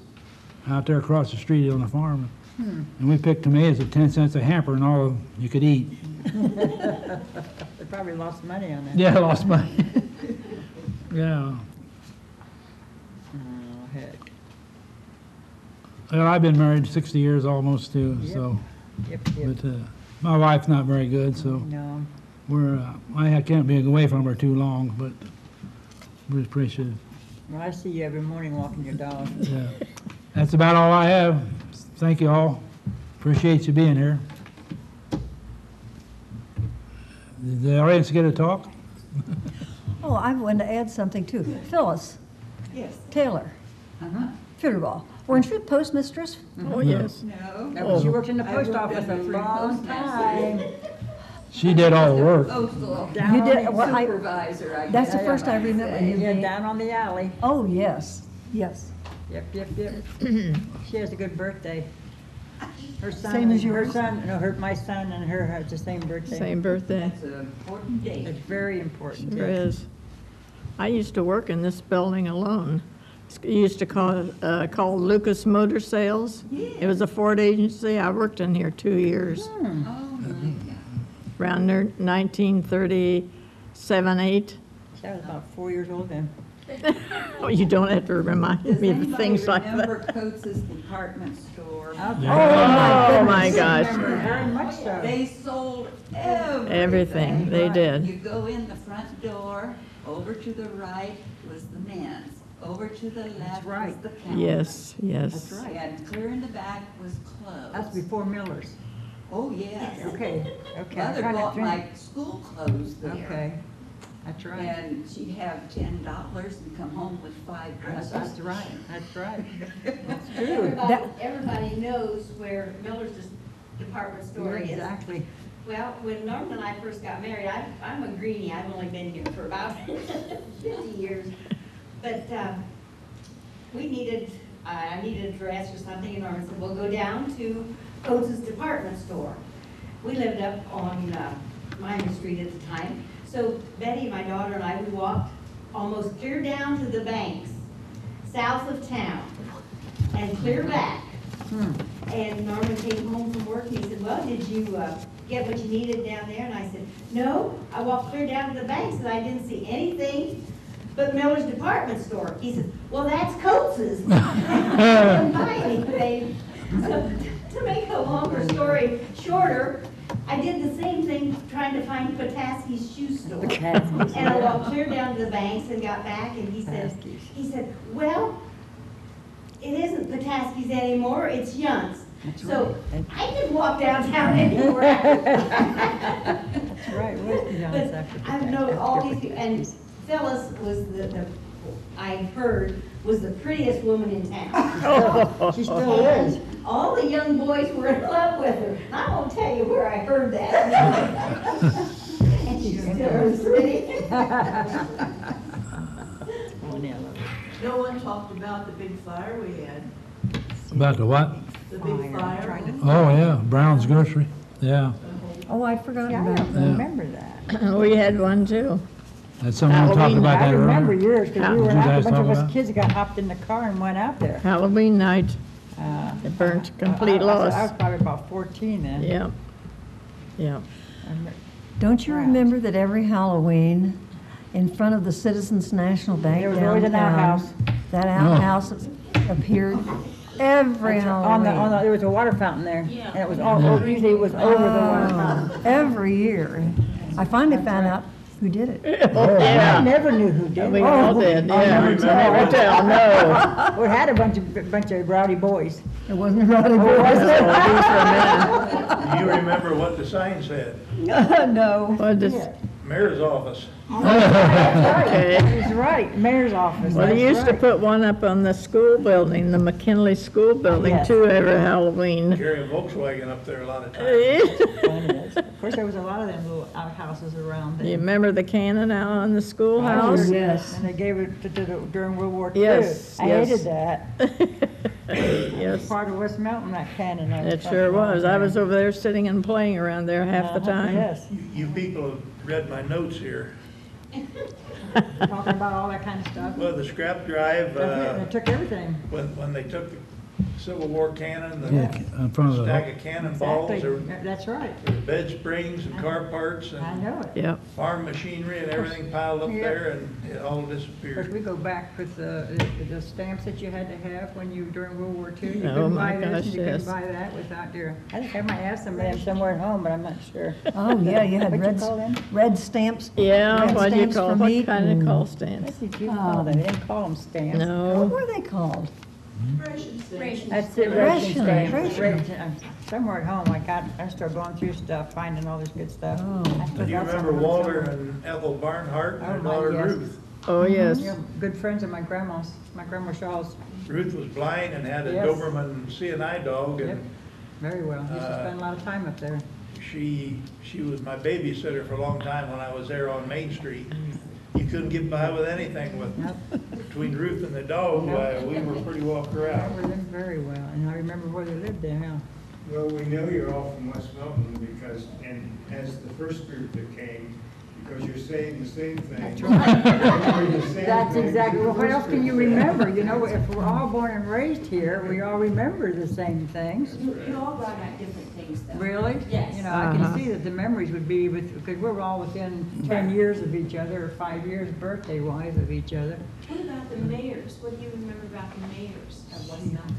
[SPEAKER 7] out there across the street on the farm. And we picked tomatoes at 10 cents a hamper and all you could eat.
[SPEAKER 4] They probably lost money on that.
[SPEAKER 7] Yeah, I lost money. Yeah.
[SPEAKER 4] Oh, heck.
[SPEAKER 7] Well, I've been married 60 years almost too,
[SPEAKER 4] Yep.
[SPEAKER 7] so,
[SPEAKER 4] Yep, yep.
[SPEAKER 7] but my wife's not very good, so
[SPEAKER 4] No,
[SPEAKER 7] I can't be away from her too long, but we appreciate it.
[SPEAKER 4] well, I see you every morning walking your dog.
[SPEAKER 7] Yeah. That's about all I have. Thank you all. Appreciate you being here. Did the audience get to talk?
[SPEAKER 2] Oh, I wanted to add something too. Phyllis.
[SPEAKER 8] Yes.
[SPEAKER 2] Taylor. Fitterball. Weren't you postmistress?
[SPEAKER 3] Oh, yes.
[SPEAKER 8] No.
[SPEAKER 4] That was, you worked in the post
[SPEAKER 8] worked
[SPEAKER 4] office
[SPEAKER 8] as
[SPEAKER 4] a
[SPEAKER 8] a free
[SPEAKER 4] long
[SPEAKER 8] postmaster.
[SPEAKER 4] time.
[SPEAKER 7] She did all the work.
[SPEAKER 8] Postal
[SPEAKER 4] Down
[SPEAKER 2] You
[SPEAKER 4] on
[SPEAKER 2] did,
[SPEAKER 4] the-
[SPEAKER 2] well,
[SPEAKER 8] supervisor, I
[SPEAKER 2] that's
[SPEAKER 8] guess.
[SPEAKER 2] the first I remember you
[SPEAKER 4] Yeah,
[SPEAKER 2] being.
[SPEAKER 4] down on the alley.
[SPEAKER 2] Oh, yes, yes.
[SPEAKER 4] Yep, yep, yep. She has a good birthday. Her son.
[SPEAKER 2] Same as
[SPEAKER 4] Her
[SPEAKER 2] yours?
[SPEAKER 4] son, no, my son and her has the same birthday.
[SPEAKER 3] Same birthday.
[SPEAKER 8] That's an important date.
[SPEAKER 4] It's very important.
[SPEAKER 3] Sure is. I used to work in this building alone. It used to called Lucas Motor Sales. It was a Ford agency. I worked in here 2 years.
[SPEAKER 8] Oh, my God.
[SPEAKER 3] Around 1937, 8.
[SPEAKER 4] I was about 4 years old then.
[SPEAKER 3] Oh, you don't have to remind
[SPEAKER 8] Does
[SPEAKER 3] me of
[SPEAKER 8] anybody
[SPEAKER 3] things like
[SPEAKER 8] remember
[SPEAKER 3] that.
[SPEAKER 8] Coates's department store?
[SPEAKER 3] Oh, my gosh.
[SPEAKER 4] Remember very much so.
[SPEAKER 8] They sold everything.
[SPEAKER 3] Everything, they did.
[SPEAKER 8] You go in the front door, over to the right was the men's, over to the left was
[SPEAKER 4] right.
[SPEAKER 8] the counter.
[SPEAKER 3] Yes, yes.
[SPEAKER 4] That's right.
[SPEAKER 8] And clear in the back was clothes.
[SPEAKER 4] That's before Miller's.
[SPEAKER 8] Oh, yes.
[SPEAKER 4] Okay, okay. I'm
[SPEAKER 8] Mother
[SPEAKER 4] trying to
[SPEAKER 8] bought
[SPEAKER 4] think.
[SPEAKER 8] my school clothes there.
[SPEAKER 4] Okay, that's right.
[SPEAKER 8] And she'd have $10 and come home with 5 dresses.
[SPEAKER 4] That's right, that's right.
[SPEAKER 9] Everybody knows where Miller's department store is.
[SPEAKER 4] Exactly.
[SPEAKER 9] Well, when Norm and I first got married, I'm a greenie, I've only been here for about 50 years. But we needed, I needed a dress or something, and Norman said, well, go down to Coates's department store. We lived up on Minor Street at the time. So Betty, my daughter, and I, we walked almost clear down to the banks, south of town, and clear back. And Norman came home from work and he said, well, did you get what you needed down there? And I said, no, I walked clear down to the banks and I didn't see anything but Miller's department store. He said, well, that's Coates's. I didn't buy anything. So to make a longer story shorter, I did the same thing trying to find Petoskey's shoe store. And I walked clear down to the banks and got back and he said, well, it isn't Petoskey's anymore, it's Yunt's. So I could walk downtown anywhere.
[SPEAKER 4] That's right. Where's the John's
[SPEAKER 9] But
[SPEAKER 4] after
[SPEAKER 9] I know all these people, and Phyllis was I heard, was the prettiest woman in town.
[SPEAKER 4] She still is.
[SPEAKER 9] all the young boys were in love with her. I won't tell you where I heard that. And she's still pretty.
[SPEAKER 8] No one talked about the big fire we had.
[SPEAKER 7] About the what?
[SPEAKER 8] The big fire.
[SPEAKER 7] Oh, yeah, Brown's Grocery, yeah.
[SPEAKER 2] Oh, I'd forgotten
[SPEAKER 4] Yeah, I
[SPEAKER 2] about
[SPEAKER 4] don't
[SPEAKER 2] that.
[SPEAKER 4] remember that.
[SPEAKER 3] We had one too.
[SPEAKER 7] Had someone talk
[SPEAKER 3] Halloween,
[SPEAKER 7] about
[SPEAKER 4] I
[SPEAKER 7] that
[SPEAKER 4] remember
[SPEAKER 7] earlier?
[SPEAKER 4] yours, because we
[SPEAKER 3] Did
[SPEAKER 4] were
[SPEAKER 7] you
[SPEAKER 4] out, a
[SPEAKER 7] guys
[SPEAKER 4] bunch of
[SPEAKER 7] talk
[SPEAKER 4] us
[SPEAKER 7] about it?
[SPEAKER 4] kids got hopped in the car and went out there.
[SPEAKER 3] Halloween night, it burnt complete
[SPEAKER 4] I
[SPEAKER 3] loss.
[SPEAKER 4] was probably about 14 then.
[SPEAKER 3] Yep, yep.
[SPEAKER 2] Don't you remember that every Halloween, in front of the Citizens National Bank
[SPEAKER 4] There was always an outhouse.
[SPEAKER 2] that outhouse appeared every
[SPEAKER 4] On the,
[SPEAKER 2] Halloween.
[SPEAKER 4] there was a water fountain there,
[SPEAKER 6] Yeah.
[SPEAKER 4] and it was all, usually it was over the water fountain.
[SPEAKER 2] Every year. I finally found out who did it.
[SPEAKER 3] Oh,
[SPEAKER 4] I
[SPEAKER 3] yeah.
[SPEAKER 4] never knew who did
[SPEAKER 3] We
[SPEAKER 4] it.
[SPEAKER 3] all did, yeah.
[SPEAKER 4] never tell.
[SPEAKER 3] Never tell, no.
[SPEAKER 4] We had a bunch of rowdy boys.
[SPEAKER 2] It wasn't Roddy
[SPEAKER 3] Oh,
[SPEAKER 2] Boy.
[SPEAKER 5] Do you remember what the sign said?
[SPEAKER 2] No.
[SPEAKER 3] What this,
[SPEAKER 5] Mayor's office.
[SPEAKER 3] okay.
[SPEAKER 4] He's right, mayor's office.
[SPEAKER 3] Well, they
[SPEAKER 4] that's
[SPEAKER 3] used to
[SPEAKER 4] right.
[SPEAKER 3] put one up on the school building, the McKinley School Building
[SPEAKER 4] Yes.
[SPEAKER 3] too, every Halloween.
[SPEAKER 5] Carry a Volkswagen up there a lot of times.
[SPEAKER 4] Funny is. Of course, there was a lot of them little outhouses around
[SPEAKER 3] You
[SPEAKER 4] there.
[SPEAKER 3] remember the cannon out on the schoolhouse?
[SPEAKER 2] Yes.
[SPEAKER 4] And they gave it during World War II.
[SPEAKER 3] Yes,
[SPEAKER 4] I
[SPEAKER 3] yes.
[SPEAKER 4] hated that.
[SPEAKER 3] Yes,
[SPEAKER 4] Part of West Milton, that cannon. I
[SPEAKER 3] it
[SPEAKER 4] talking
[SPEAKER 3] sure
[SPEAKER 4] about
[SPEAKER 3] was. I
[SPEAKER 4] there.
[SPEAKER 3] was over there sitting and playing around there half the time.
[SPEAKER 4] Yes,
[SPEAKER 5] You people have read my notes here.
[SPEAKER 4] talking about all that kind of stuff.
[SPEAKER 5] Well, the scrap drive,
[SPEAKER 4] They took everything.
[SPEAKER 5] when they took the Civil War cannon,
[SPEAKER 7] Yeah,
[SPEAKER 5] the
[SPEAKER 7] in front of
[SPEAKER 5] stack
[SPEAKER 7] the,
[SPEAKER 5] of cannonballs,
[SPEAKER 4] Exactly.
[SPEAKER 5] there
[SPEAKER 4] That's right.
[SPEAKER 5] were bed springs and car parts
[SPEAKER 4] I
[SPEAKER 5] and
[SPEAKER 4] know it.
[SPEAKER 3] Yep,
[SPEAKER 5] farm machinery and everything piled up
[SPEAKER 4] Yeah.
[SPEAKER 5] there, and it all
[SPEAKER 4] Of course,
[SPEAKER 5] disappeared.
[SPEAKER 4] we go back with the stamps that you had to have when you, during World War II. You
[SPEAKER 3] Oh,
[SPEAKER 4] couldn't
[SPEAKER 3] my
[SPEAKER 4] buy this
[SPEAKER 3] gosh,
[SPEAKER 4] and you
[SPEAKER 3] yes.
[SPEAKER 4] couldn't buy that without your, I think I might have some of them somewhere at home, but I'm not sure.
[SPEAKER 2] Oh, yeah, you had
[SPEAKER 4] What'd you call them?
[SPEAKER 2] red stamps.
[SPEAKER 3] yeah,
[SPEAKER 2] Red
[SPEAKER 3] what do you
[SPEAKER 2] stamps
[SPEAKER 3] call,
[SPEAKER 2] for
[SPEAKER 3] what
[SPEAKER 2] meat
[SPEAKER 3] kind of
[SPEAKER 2] and-
[SPEAKER 3] call
[SPEAKER 4] What
[SPEAKER 3] stands?
[SPEAKER 4] did you call them? They didn't call them stamps.
[SPEAKER 2] What
[SPEAKER 3] No,
[SPEAKER 2] were they called?
[SPEAKER 4] That's it,
[SPEAKER 2] Ration,
[SPEAKER 4] ration stamps.
[SPEAKER 2] ration.
[SPEAKER 4] Ration. Somewhere at home, I started going through stuff, finding all this good stuff.
[SPEAKER 2] Oh.
[SPEAKER 4] I
[SPEAKER 5] Do you
[SPEAKER 4] forgot some
[SPEAKER 5] remember
[SPEAKER 4] of them
[SPEAKER 5] Walter
[SPEAKER 4] somewhere.
[SPEAKER 5] and Ethel Barnhart and
[SPEAKER 4] Oh,
[SPEAKER 5] their
[SPEAKER 4] my,
[SPEAKER 5] daughter
[SPEAKER 4] yes.
[SPEAKER 5] Ruth?
[SPEAKER 3] oh, yes.
[SPEAKER 4] Yeah, good friends of my grandma's, my grandma Shaw's.
[SPEAKER 5] Ruth was blind and had a
[SPEAKER 4] Yes.
[SPEAKER 5] Doberman CNI dog,
[SPEAKER 4] Yep,
[SPEAKER 5] and
[SPEAKER 4] very well. Used to spend a lot of time up there.
[SPEAKER 5] she was my babysitter for a long time when I was there on Main Street. You couldn't get by with anything with, between Ruth and the dog, we were pretty well
[SPEAKER 4] I
[SPEAKER 5] corralled.
[SPEAKER 4] remember them very well, and I remember where they lived there, yeah.
[SPEAKER 10] Well, we know you're all from West Milton because, and as the first group that came, because you're saying the same thing.
[SPEAKER 4] That's right.
[SPEAKER 10] Remembering the same
[SPEAKER 4] That's
[SPEAKER 10] things
[SPEAKER 4] exactly,
[SPEAKER 10] that the
[SPEAKER 4] well, what
[SPEAKER 10] first
[SPEAKER 4] else can you
[SPEAKER 10] group said.
[SPEAKER 4] remember? You know, if we're all born and raised here, we all remember the same things.
[SPEAKER 8] You all brought out different things though.
[SPEAKER 4] Really?
[SPEAKER 8] Yes.
[SPEAKER 4] You know, I can see that the memories would be with, because we're all within 10 years of each other, or 5 years birthday-wise of each other.
[SPEAKER 8] What about the mayors? What do you remember about the mayors of West Milton?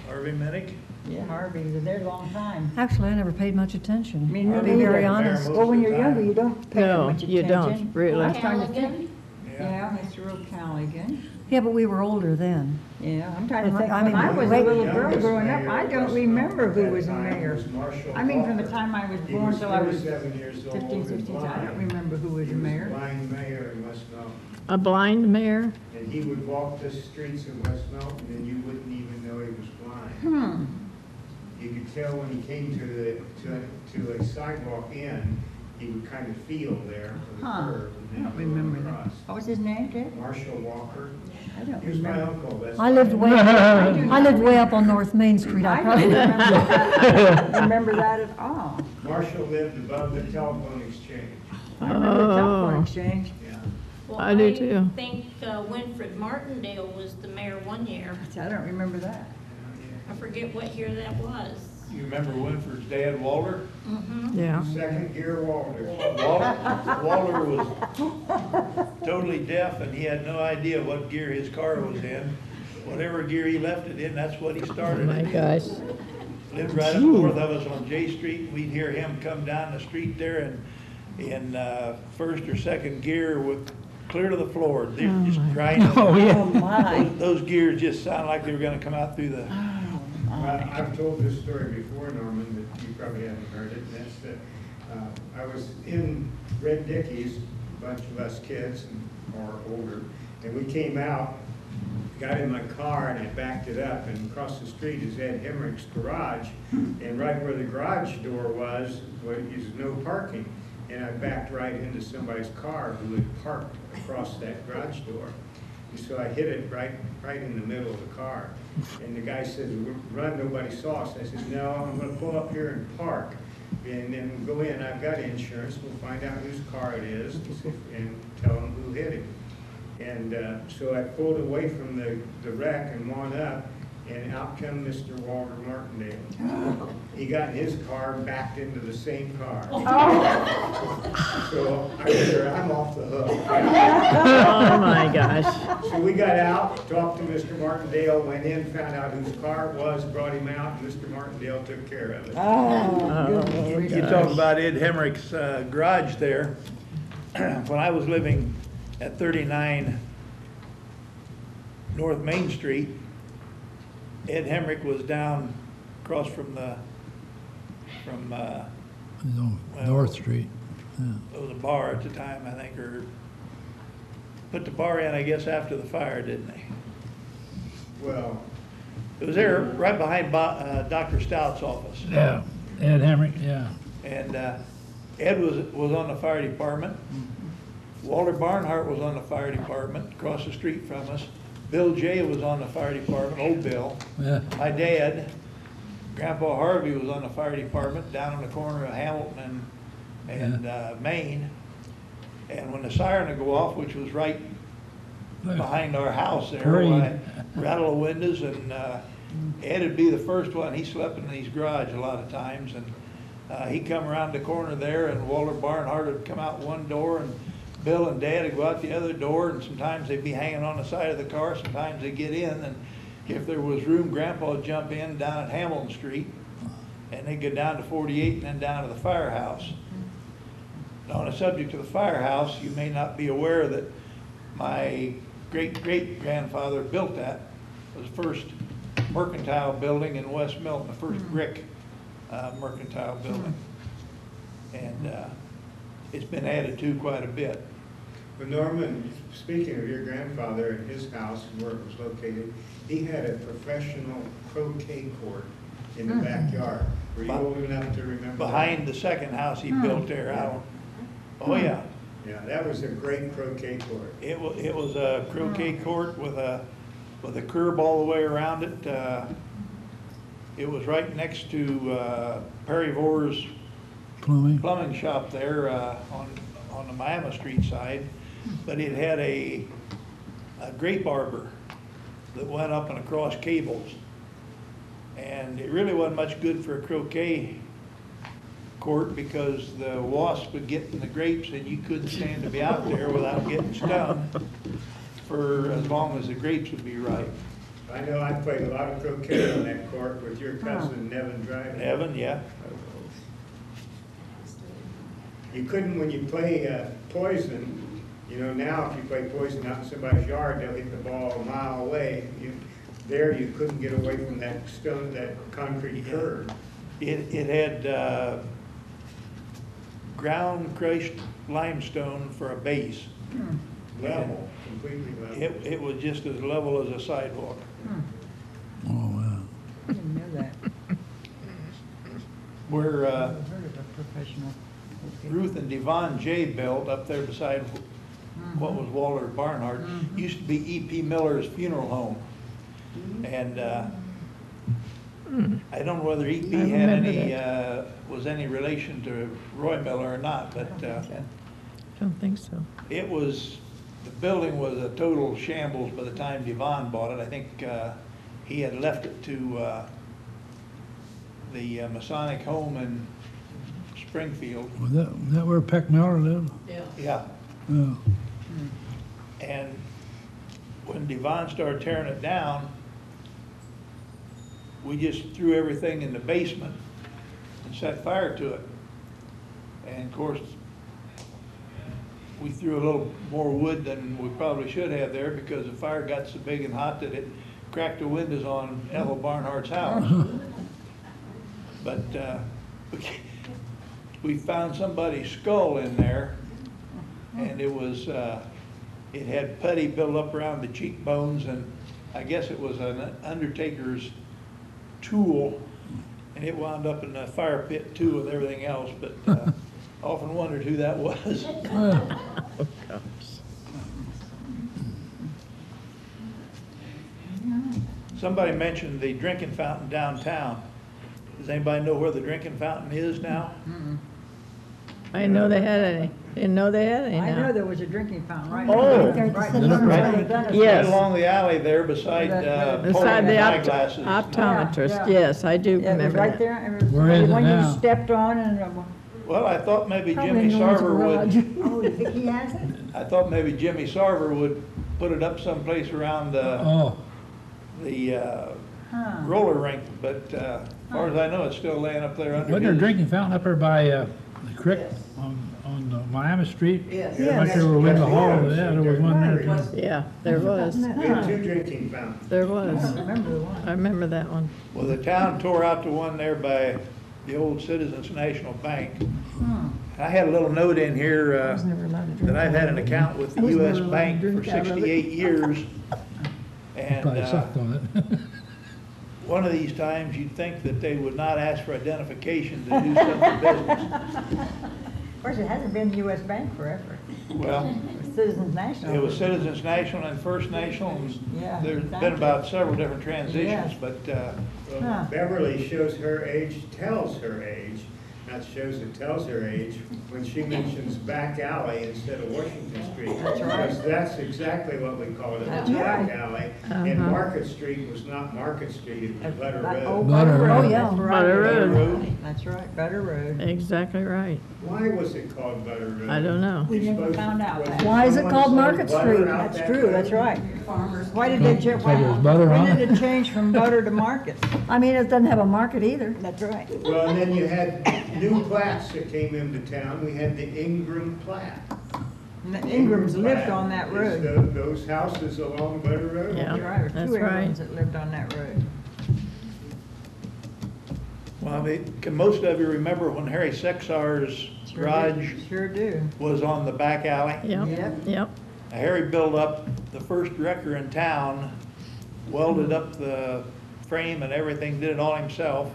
[SPEAKER 5] Harvey Minnick?
[SPEAKER 4] Yeah, Harvey, was there a long time.
[SPEAKER 2] Actually, I never paid much attention.
[SPEAKER 4] Me
[SPEAKER 2] To
[SPEAKER 4] neither.
[SPEAKER 2] be very
[SPEAKER 5] Mayor
[SPEAKER 2] honest.
[SPEAKER 5] most
[SPEAKER 4] Well, when
[SPEAKER 5] of the
[SPEAKER 4] you're younger,
[SPEAKER 5] time.
[SPEAKER 4] you don't pay that
[SPEAKER 3] No,
[SPEAKER 4] much
[SPEAKER 3] you
[SPEAKER 4] attention.
[SPEAKER 3] don't, really.
[SPEAKER 4] I was trying to think.
[SPEAKER 8] Callaghan?
[SPEAKER 4] Yeah, Mr. O'Callaghan.
[SPEAKER 2] Yeah, but we were older then.
[SPEAKER 4] Yeah, I'm trying to think,
[SPEAKER 2] I
[SPEAKER 4] when
[SPEAKER 2] mean,
[SPEAKER 4] I was a
[SPEAKER 2] wait-
[SPEAKER 4] little girl
[SPEAKER 10] Youngest
[SPEAKER 4] growing up,
[SPEAKER 10] mayor
[SPEAKER 4] I
[SPEAKER 10] of
[SPEAKER 4] don't
[SPEAKER 10] West
[SPEAKER 4] remember
[SPEAKER 10] Milton
[SPEAKER 4] who
[SPEAKER 10] at
[SPEAKER 4] was a
[SPEAKER 10] that time
[SPEAKER 4] mayor.
[SPEAKER 10] was Marshall
[SPEAKER 4] I mean, from the
[SPEAKER 10] Walker.
[SPEAKER 4] time I was
[SPEAKER 10] He
[SPEAKER 4] born
[SPEAKER 10] was
[SPEAKER 4] till I was
[SPEAKER 10] 37 years old
[SPEAKER 4] 15,
[SPEAKER 10] and
[SPEAKER 4] 16, I don't
[SPEAKER 10] blind.
[SPEAKER 4] remember who was
[SPEAKER 10] He
[SPEAKER 4] a
[SPEAKER 10] was
[SPEAKER 4] mayor.
[SPEAKER 10] blind mayor in West Milton.
[SPEAKER 3] A blind mayor?
[SPEAKER 10] And he would walk the streets of West Milton and you wouldn't even know he was blind.
[SPEAKER 4] Hmm,
[SPEAKER 10] You could tell when he came to a sidewalk in, he would kind of feel there for the
[SPEAKER 4] Huh.
[SPEAKER 10] curve.
[SPEAKER 4] I
[SPEAKER 10] and
[SPEAKER 4] don't
[SPEAKER 10] then go
[SPEAKER 4] remember that.
[SPEAKER 10] across.
[SPEAKER 4] What was his name, Dick?
[SPEAKER 10] Marshall Walker.
[SPEAKER 4] I don't
[SPEAKER 10] He was my
[SPEAKER 4] remember.
[SPEAKER 10] uncle. That's
[SPEAKER 2] I lived way, I lived way up on North Main Street. I
[SPEAKER 4] I don't
[SPEAKER 2] probably,
[SPEAKER 4] remember that at all.
[SPEAKER 10] Marshall lived above the telephone exchange.
[SPEAKER 4] I remember the telephone
[SPEAKER 3] Oh.
[SPEAKER 4] exchange.
[SPEAKER 10] Yeah.
[SPEAKER 6] Well,
[SPEAKER 3] I do too.
[SPEAKER 6] I think Winfred Martindale was the mayor one year.
[SPEAKER 4] I don't remember that.
[SPEAKER 6] I forget what year that was.
[SPEAKER 5] You remember Winford's dad, Walter?
[SPEAKER 3] Yeah.
[SPEAKER 10] Second gear Walter.
[SPEAKER 5] Walter was totally deaf and he had no idea what gear his car was in. Whatever gear he left it in, that's what he
[SPEAKER 3] Oh,
[SPEAKER 5] started
[SPEAKER 3] my
[SPEAKER 5] in.
[SPEAKER 3] gosh.
[SPEAKER 5] Lived right up north of us on J Street. We'd hear him come down the street there in first or second gear with clear to the floor. They're just grinding.
[SPEAKER 7] oh,
[SPEAKER 4] Oh,
[SPEAKER 7] yeah.
[SPEAKER 4] my.
[SPEAKER 5] Those gears just sound like they were gonna come out through the,
[SPEAKER 10] I've told this story before, Norman, that you probably haven't heard it, and that's that I was in Red Dickie's, a bunch of us kids or older, and we came out got in my car and I backed it up, and across the street is Ed Hemmerich's garage, and right where the garage door was is no parking. And I backed right into somebody's car who had parked across that garage door. And so I hit it right in the middle of the car. And the guy says, "Run, nobody saw us." I said, "No, I'm gonna pull up here and park. And then we'll go in, I've got insurance, we'll find out whose car it is and tell them who hit him." And so I pulled away from the wreck and went up, and out come Mr. Walter Martindale. He got in his car and backed into the same car. So I figured, I'm off the hook.
[SPEAKER 3] Oh, my gosh.
[SPEAKER 10] So we got out, talked to Mr. Martindale, went in, found out whose car it was, brought him out, and Mr. Martindale took care of it.
[SPEAKER 5] You talk about Ed Hemmerich's garage there. When I was living at 39 North Main Street, Ed Hemmerich was down across from
[SPEAKER 7] North Street. Yeah.
[SPEAKER 5] it was a bar at the time, I think, or put the bar in, I guess, after the fire, didn't they?
[SPEAKER 10] Well,
[SPEAKER 5] It was there right behind Dr. Stout's office.
[SPEAKER 7] Yeah, Ed Hemmerick, yeah.
[SPEAKER 5] And Ed was on the fire department. Walter Barnhart was on the fire department across the street from us. Bill Jay was on the fire department, old Bill.
[SPEAKER 7] Yeah.
[SPEAKER 5] My dad, Grandpa Harvey, was on the fire department down on the corner of Hamilton and Maine. And when the siren would go off, which was right behind our house there, I rattle the windows, and Ed would be the first one. He slept in his garage a lot of times, and he'd come around the corner there, and Walter Barnhart would come out one door, and Bill and Dad would go out the other door, and sometimes they'd be hanging on the side of the car, sometimes they'd get in, and if there was room, Grandpa would jump in down at Hamilton Street, and they'd go down to 48 and then down to the firehouse. Now, on the subject of the firehouse, you may not be aware that my great-great-grandfather built that. It was the first mercantile building in West Milton, the first brick mercantile building. And it's been added to quite a bit.
[SPEAKER 10] but Norman, speaking of your grandfather and his house and where it was located, he had a professional croquet court in the backyard. Were you old enough to remember
[SPEAKER 5] Behind the second house he built there, oh yeah.
[SPEAKER 10] Yeah, that was a great croquet court.
[SPEAKER 5] It was a croquet court with a curb all the way around it. It was right next to Perry Vor's plumbing shop there on the Miami Street side, but it had a grape arbor that went up and across cables, and it really wasn't much good for a croquet court because the wasps would get in the grapes and you couldn't stand to be out there without getting stung for as long as the grapes would be ripe.
[SPEAKER 10] I know I played a lot of croquet on that court with your cousin Nevin Dryden.
[SPEAKER 5] Nevin, yeah.
[SPEAKER 10] You couldn't, when you play poison, you know, now if you play poison out in somebody's yard, they'll hit the ball a mile away. There you couldn't get away from that stone, that concrete curb.
[SPEAKER 5] It had ground crushed limestone for a base.
[SPEAKER 10] Level, completely level.
[SPEAKER 5] It was just as level as a sidewalk.
[SPEAKER 7] Oh, wow.
[SPEAKER 4] I didn't know that.
[SPEAKER 5] Where
[SPEAKER 4] I've heard of a professional.
[SPEAKER 5] Ruth and Devon J. built up there beside what was Walter Barnhart, used to be E.P. Miller's funeral home. And I don't know whether E.P. had any, was any relation to Roy Miller or not, but
[SPEAKER 3] Don't think so.
[SPEAKER 5] it was, the building was a total shambles by the time Devon bought it. I think he had left it to the Masonic home in Springfield.
[SPEAKER 7] Was that where Peck Miller lived?
[SPEAKER 5] Yeah.
[SPEAKER 7] Yeah.
[SPEAKER 5] And when Devon started tearing it down, we just threw everything in the basement and set fire to it. And of course, we threw a little more wood than we probably should have there because the fire got so big and hot that it cracked the windows on Ethel Barnhart's house. But we found somebody's skull in there, and it was, it had putty built up around the cheekbones, and I guess it was an undertaker's tool, and it wound up in the fire pit too with everything else, but I often wondered who that was. Somebody mentioned the drinking fountain downtown. Does anybody know where the drinking fountain is now?
[SPEAKER 3] I didn't know they had any. Didn't know they had any
[SPEAKER 4] I know
[SPEAKER 3] now.
[SPEAKER 4] there was a drinking fountain right
[SPEAKER 5] Oh.
[SPEAKER 4] there.
[SPEAKER 2] Right
[SPEAKER 4] Right
[SPEAKER 2] there.
[SPEAKER 4] right
[SPEAKER 5] Right
[SPEAKER 3] Yes.
[SPEAKER 5] along the alley there beside
[SPEAKER 3] Beside the
[SPEAKER 5] eyeglasses.
[SPEAKER 3] optometrist,
[SPEAKER 4] Yeah, yeah.
[SPEAKER 3] yes, I do
[SPEAKER 4] Yeah, it was
[SPEAKER 3] remember
[SPEAKER 4] right
[SPEAKER 3] that.
[SPEAKER 4] there. And it was
[SPEAKER 7] Where is
[SPEAKER 4] the
[SPEAKER 7] it
[SPEAKER 4] one
[SPEAKER 7] now?
[SPEAKER 4] you stepped on and,
[SPEAKER 5] Well, I thought maybe
[SPEAKER 2] Probably
[SPEAKER 5] Jimmy
[SPEAKER 2] in Noah's
[SPEAKER 5] Sarver
[SPEAKER 2] garage.
[SPEAKER 5] would,
[SPEAKER 4] oh, you think he has it?
[SPEAKER 5] I thought maybe Jimmy Sarver would put it up someplace around
[SPEAKER 7] Oh,
[SPEAKER 5] the
[SPEAKER 4] Huh.
[SPEAKER 5] roller rink, but as far as I know, it's still laying up there under
[SPEAKER 7] wasn't there a
[SPEAKER 5] his.
[SPEAKER 7] drinking fountain up there by the creek on Miami Street?
[SPEAKER 8] Yes.
[SPEAKER 7] Right there where Window Hall, yeah, there was one there too.
[SPEAKER 3] Yeah, there was,
[SPEAKER 10] We had 2 drinking fountains.
[SPEAKER 3] there
[SPEAKER 4] I
[SPEAKER 3] was.
[SPEAKER 4] don't remember the one.
[SPEAKER 3] I remember that one.
[SPEAKER 5] Well, the town tore out the one there by the old Citizens National Bank. I had a little note in here that I've had an account with the
[SPEAKER 2] I was never
[SPEAKER 5] U.S.
[SPEAKER 2] allowed to
[SPEAKER 5] Bank for
[SPEAKER 2] drink out of it.
[SPEAKER 5] 68 years. And
[SPEAKER 7] Probably sucked on it.
[SPEAKER 5] one of these times, you'd think that they would not ask for identification to do some business.
[SPEAKER 4] Of course, it hasn't been U.S. Bank forever.
[SPEAKER 5] Well,
[SPEAKER 4] Citizens National.
[SPEAKER 5] it was Citizens National and First National, and
[SPEAKER 4] Yeah,
[SPEAKER 5] there's been
[SPEAKER 4] exactly.
[SPEAKER 5] about several different transitions,
[SPEAKER 4] Yeah.
[SPEAKER 5] but
[SPEAKER 4] Huh.
[SPEAKER 10] Well, Beverly shows her age, tells her age, not shows it tells her age, when she mentions back alley instead of Washington Street.
[SPEAKER 4] That's right.
[SPEAKER 10] Because that's exactly what we called it,
[SPEAKER 4] That's
[SPEAKER 10] the back
[SPEAKER 4] right.
[SPEAKER 10] alley. And Market Street was not Market Street, it was Butter
[SPEAKER 4] Oh,
[SPEAKER 10] Road.
[SPEAKER 7] Butter
[SPEAKER 4] Butter
[SPEAKER 7] Road.
[SPEAKER 4] Road.
[SPEAKER 2] Oh, yeah.
[SPEAKER 4] That's right.
[SPEAKER 3] Butter Road.
[SPEAKER 4] That's right, Butter Road.
[SPEAKER 3] Exactly right.
[SPEAKER 10] Why was it called Butter Road?
[SPEAKER 3] I don't know.
[SPEAKER 4] We
[SPEAKER 10] You're
[SPEAKER 4] never
[SPEAKER 10] supposed to-
[SPEAKER 4] found out
[SPEAKER 10] was
[SPEAKER 4] that.
[SPEAKER 2] Why is it
[SPEAKER 10] someone
[SPEAKER 2] called
[SPEAKER 10] selling
[SPEAKER 2] Market
[SPEAKER 10] butter
[SPEAKER 2] Street?
[SPEAKER 10] out
[SPEAKER 4] That's
[SPEAKER 10] that
[SPEAKER 4] true,
[SPEAKER 10] road?
[SPEAKER 4] that's right. Why did they,
[SPEAKER 7] Because there was butter
[SPEAKER 4] when
[SPEAKER 7] on
[SPEAKER 4] did
[SPEAKER 7] it.
[SPEAKER 4] it change from butter to market?
[SPEAKER 2] I mean, it doesn't have a market either.
[SPEAKER 4] That's right.
[SPEAKER 10] Well, and then you had new plats that came into town. We had the Ingram plat.
[SPEAKER 4] And the Ingrams lived on that
[SPEAKER 10] It's
[SPEAKER 4] road.
[SPEAKER 10] Those houses along Butter Road.
[SPEAKER 3] Yeah.
[SPEAKER 4] That's right, there
[SPEAKER 3] That's
[SPEAKER 4] were 2
[SPEAKER 3] right.
[SPEAKER 4] Ingrams that lived on that road.
[SPEAKER 5] well, I mean, can most of you remember when Harry Sexar's
[SPEAKER 4] Sure
[SPEAKER 5] garage
[SPEAKER 4] do. Sure do.
[SPEAKER 5] was on the back alley?
[SPEAKER 3] Yep,
[SPEAKER 4] Yep.
[SPEAKER 3] yep.
[SPEAKER 5] Harry built up the first wrecker in town, welded up the frame and everything, did it all himself,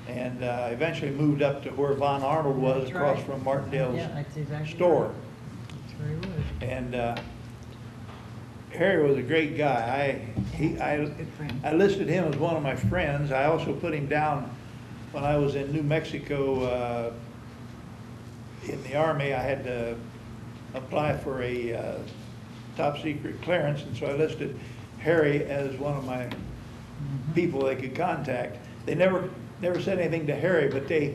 [SPEAKER 5] and eventually moved up to where Von Arnold was
[SPEAKER 4] That's
[SPEAKER 5] across
[SPEAKER 4] right.
[SPEAKER 5] from Martindale's
[SPEAKER 4] Yeah, that's exactly
[SPEAKER 5] store.
[SPEAKER 4] right. That's where he was.
[SPEAKER 5] And Harry was a great guy. I listed him as one of my friends. I also put him down when I was in New Mexico in the Army. I had to apply for a top secret clearance, and so I listed Harry as one of my people they could contact. They never said anything to Harry, but the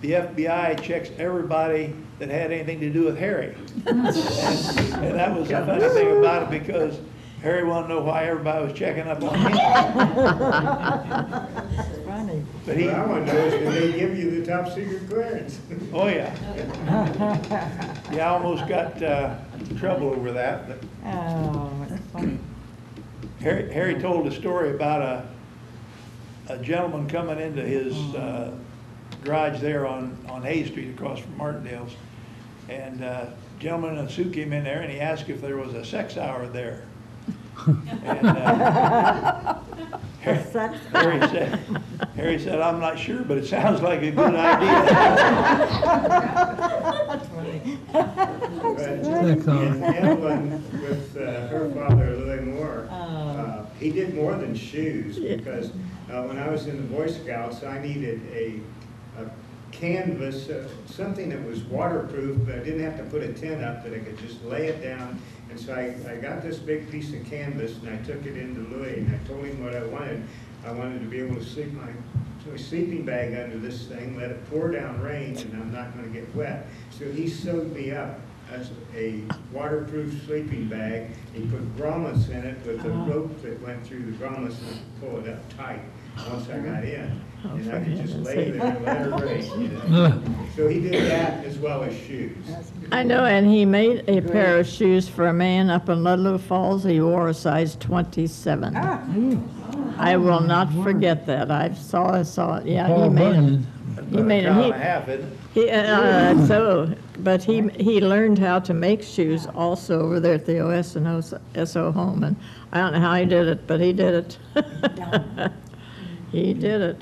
[SPEAKER 5] FBI checks everybody that had anything to do with Harry. And that was the funny thing about it, because Harry wanted to know why everybody was checking up on him.
[SPEAKER 4] That's funny.
[SPEAKER 5] But he,
[SPEAKER 10] What I want to know is, did they give you the top secret clearance?
[SPEAKER 5] oh yeah. Yeah, I almost got in trouble over that, but
[SPEAKER 4] Oh, that's funny.
[SPEAKER 5] Harry told a story about a gentleman coming into his garage there on Hay Street across from Martindale's. And a gentleman in a suit came in there and he asked if there was a sex hour there. And Harry said, I'm not sure, but it sounds like a good idea.
[SPEAKER 4] That's funny.
[SPEAKER 10] But
[SPEAKER 7] Sex hour.
[SPEAKER 10] in Evelyn, with her father, Louis Moore, he did more than shoes, because when I was in the Boy Scouts, I needed a canvas, something that was waterproof, but I didn't have to put a tent up, that I could just lay it down. And so I got this big piece of canvas and I took it into Louis and I told him what I wanted. I wanted to be able to sleep my sleeping bag under this thing, let it pour down rain, and I'm not going to get wet. So he sewed me up as a waterproof sleeping bag. He put grommets in it with a rope that went through the grommets and pull it up tight once I got in. And I could just lay there and let it rain, you know. So he did that as well as shoes.
[SPEAKER 3] I know, and he made a pair of shoes for a man up in Ludlow Falls. He wore a size 27. I will not forget that. I saw it. Yeah, he
[SPEAKER 7] Paul
[SPEAKER 3] made them.
[SPEAKER 7] Bunyan.
[SPEAKER 3] You made him,
[SPEAKER 5] Pound and a half, isn't it?
[SPEAKER 3] but he learned how to make shoes also over there at the OSO home, and I don't know how he did it, but he did it. He did it.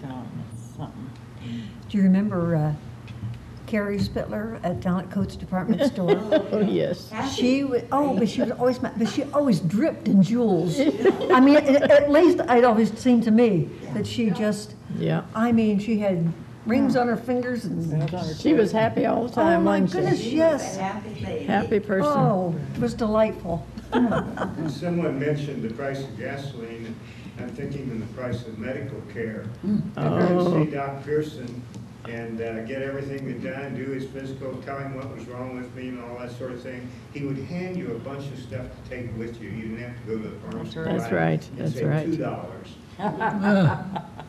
[SPEAKER 2] Do you remember Carrie Spittler at Talent Coats Department Store?
[SPEAKER 3] Oh, yes.
[SPEAKER 2] She would, but she always dripped in jewels. I mean, at least it always seemed to me that she just,
[SPEAKER 3] Yeah.
[SPEAKER 2] I mean, she had rings on her fingers and,
[SPEAKER 3] She was happy all the
[SPEAKER 2] oh
[SPEAKER 3] time,
[SPEAKER 2] my
[SPEAKER 3] wasn't she?
[SPEAKER 2] goodness, yes.
[SPEAKER 8] Happy lady.
[SPEAKER 3] Happy person.
[SPEAKER 2] Oh, it was delightful.
[SPEAKER 10] Someone mentioned the price of gasoline, and I'm thinking of the price of medical care. To go
[SPEAKER 3] Oh.
[SPEAKER 10] and see Doc Pearson and get everything done, do his physical, tell him what was wrong with me and all that sort of thing. He would hand you a bunch of stuff to take with you. You didn't have to go to the pharmacy.
[SPEAKER 3] That's right,
[SPEAKER 10] and
[SPEAKER 3] that's
[SPEAKER 10] say
[SPEAKER 3] right.
[SPEAKER 10] $2.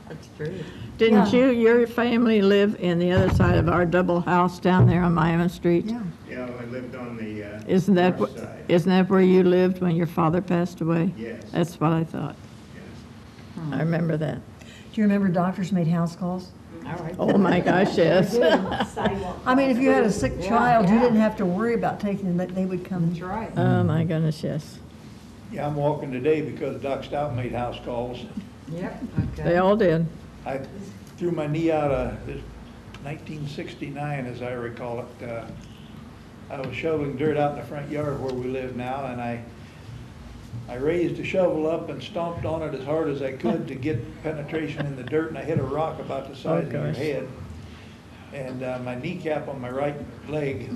[SPEAKER 4] That's true.
[SPEAKER 3] Didn't
[SPEAKER 2] Yeah.
[SPEAKER 3] your family live in the other side of our double house down there on Miami Street?
[SPEAKER 2] Yeah.
[SPEAKER 10] Yeah, I lived on the
[SPEAKER 3] Isn't that,
[SPEAKER 10] north side.
[SPEAKER 3] isn't that where you lived when your father passed away?
[SPEAKER 10] Yes.
[SPEAKER 3] That's what I thought.
[SPEAKER 10] Yes.
[SPEAKER 3] I remember that.
[SPEAKER 2] Do you remember doctors made house calls?
[SPEAKER 3] Oh, my gosh, yes.
[SPEAKER 9] Sidewalk.
[SPEAKER 2] I mean, if you had a sick child, you didn't have to worry about taking them, they would come.
[SPEAKER 4] That's right.
[SPEAKER 3] Oh, my goodness, yes.
[SPEAKER 5] Yeah, I'm walking today because Doc Stout made house calls.
[SPEAKER 4] Yep, okay.
[SPEAKER 3] They all did.
[SPEAKER 5] I threw my knee out of 1969, as I recall it. I was shoveling dirt out in the front yard where we live now, and I raised the shovel up and stomped on it as hard as I could to get penetration in the dirt, and I hit a rock about the size of your
[SPEAKER 3] gosh.
[SPEAKER 5] head. And my kneecap on my right leg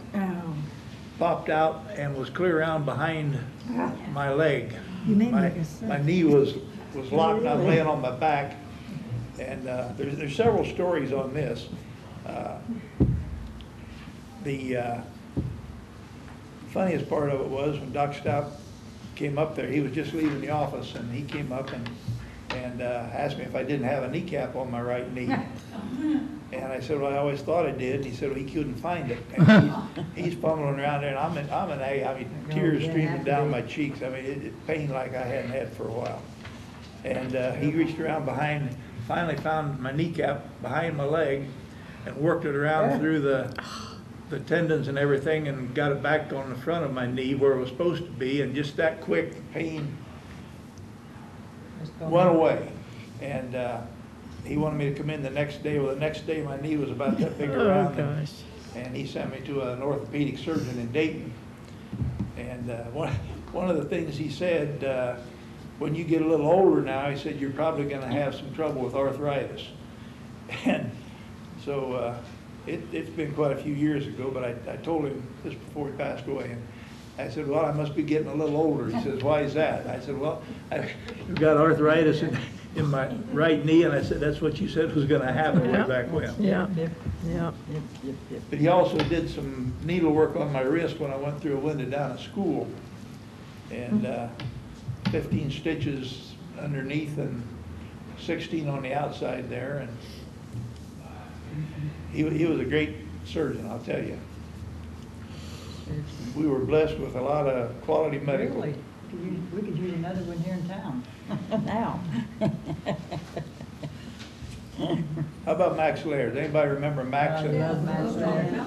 [SPEAKER 5] popped out and was clear around behind my leg.
[SPEAKER 2] You made me
[SPEAKER 5] My,
[SPEAKER 2] go sick.
[SPEAKER 5] my knee was locked, and I was laying on my back. And there's several stories on this. The funniest part of it was when Doc Stout came up there, he was just leaving the office, and he came up and asked me if I didn't have a kneecap on my right knee. And I said, well, I always thought I did. And he said, well, he couldn't find it. And he's fumbling around there, and I mean, tears streaming down my cheeks. I mean, it pained like I hadn't had for a while. And he reached around behind, finally found my kneecap behind my leg, and worked it around through the tendons and everything, and got it back on the front of my knee where it was supposed to be, and just that quick, the pain went away. And he wanted me to come in the next day. Well, the next day my knee was about that big
[SPEAKER 3] Oh,
[SPEAKER 5] around,
[SPEAKER 3] gosh.
[SPEAKER 5] and he sent me to an orthopedic surgeon in Dayton. And one of the things he said, when you get a little older now, he said, you're probably going to have some trouble with arthritis. And so it's been quite a few years ago, but I told him this before he passed away. And I said, well, I must be getting a little older. He says, why is that? I said, well, I've got arthritis in my right knee. And I said, that's what you said was going to happen way back when.
[SPEAKER 3] Yeah, yeah.
[SPEAKER 5] But he also did some needlework on my wrist when I went through a window down at school. And 15 stitches underneath and 16 on the outside there. And he was a great surgeon, I'll tell you. We were blessed with a lot of quality medical.
[SPEAKER 4] Really? We could use another one here in town now.
[SPEAKER 5] How about Max Lair? Does anybody remember Max?
[SPEAKER 4] I love Max Lair.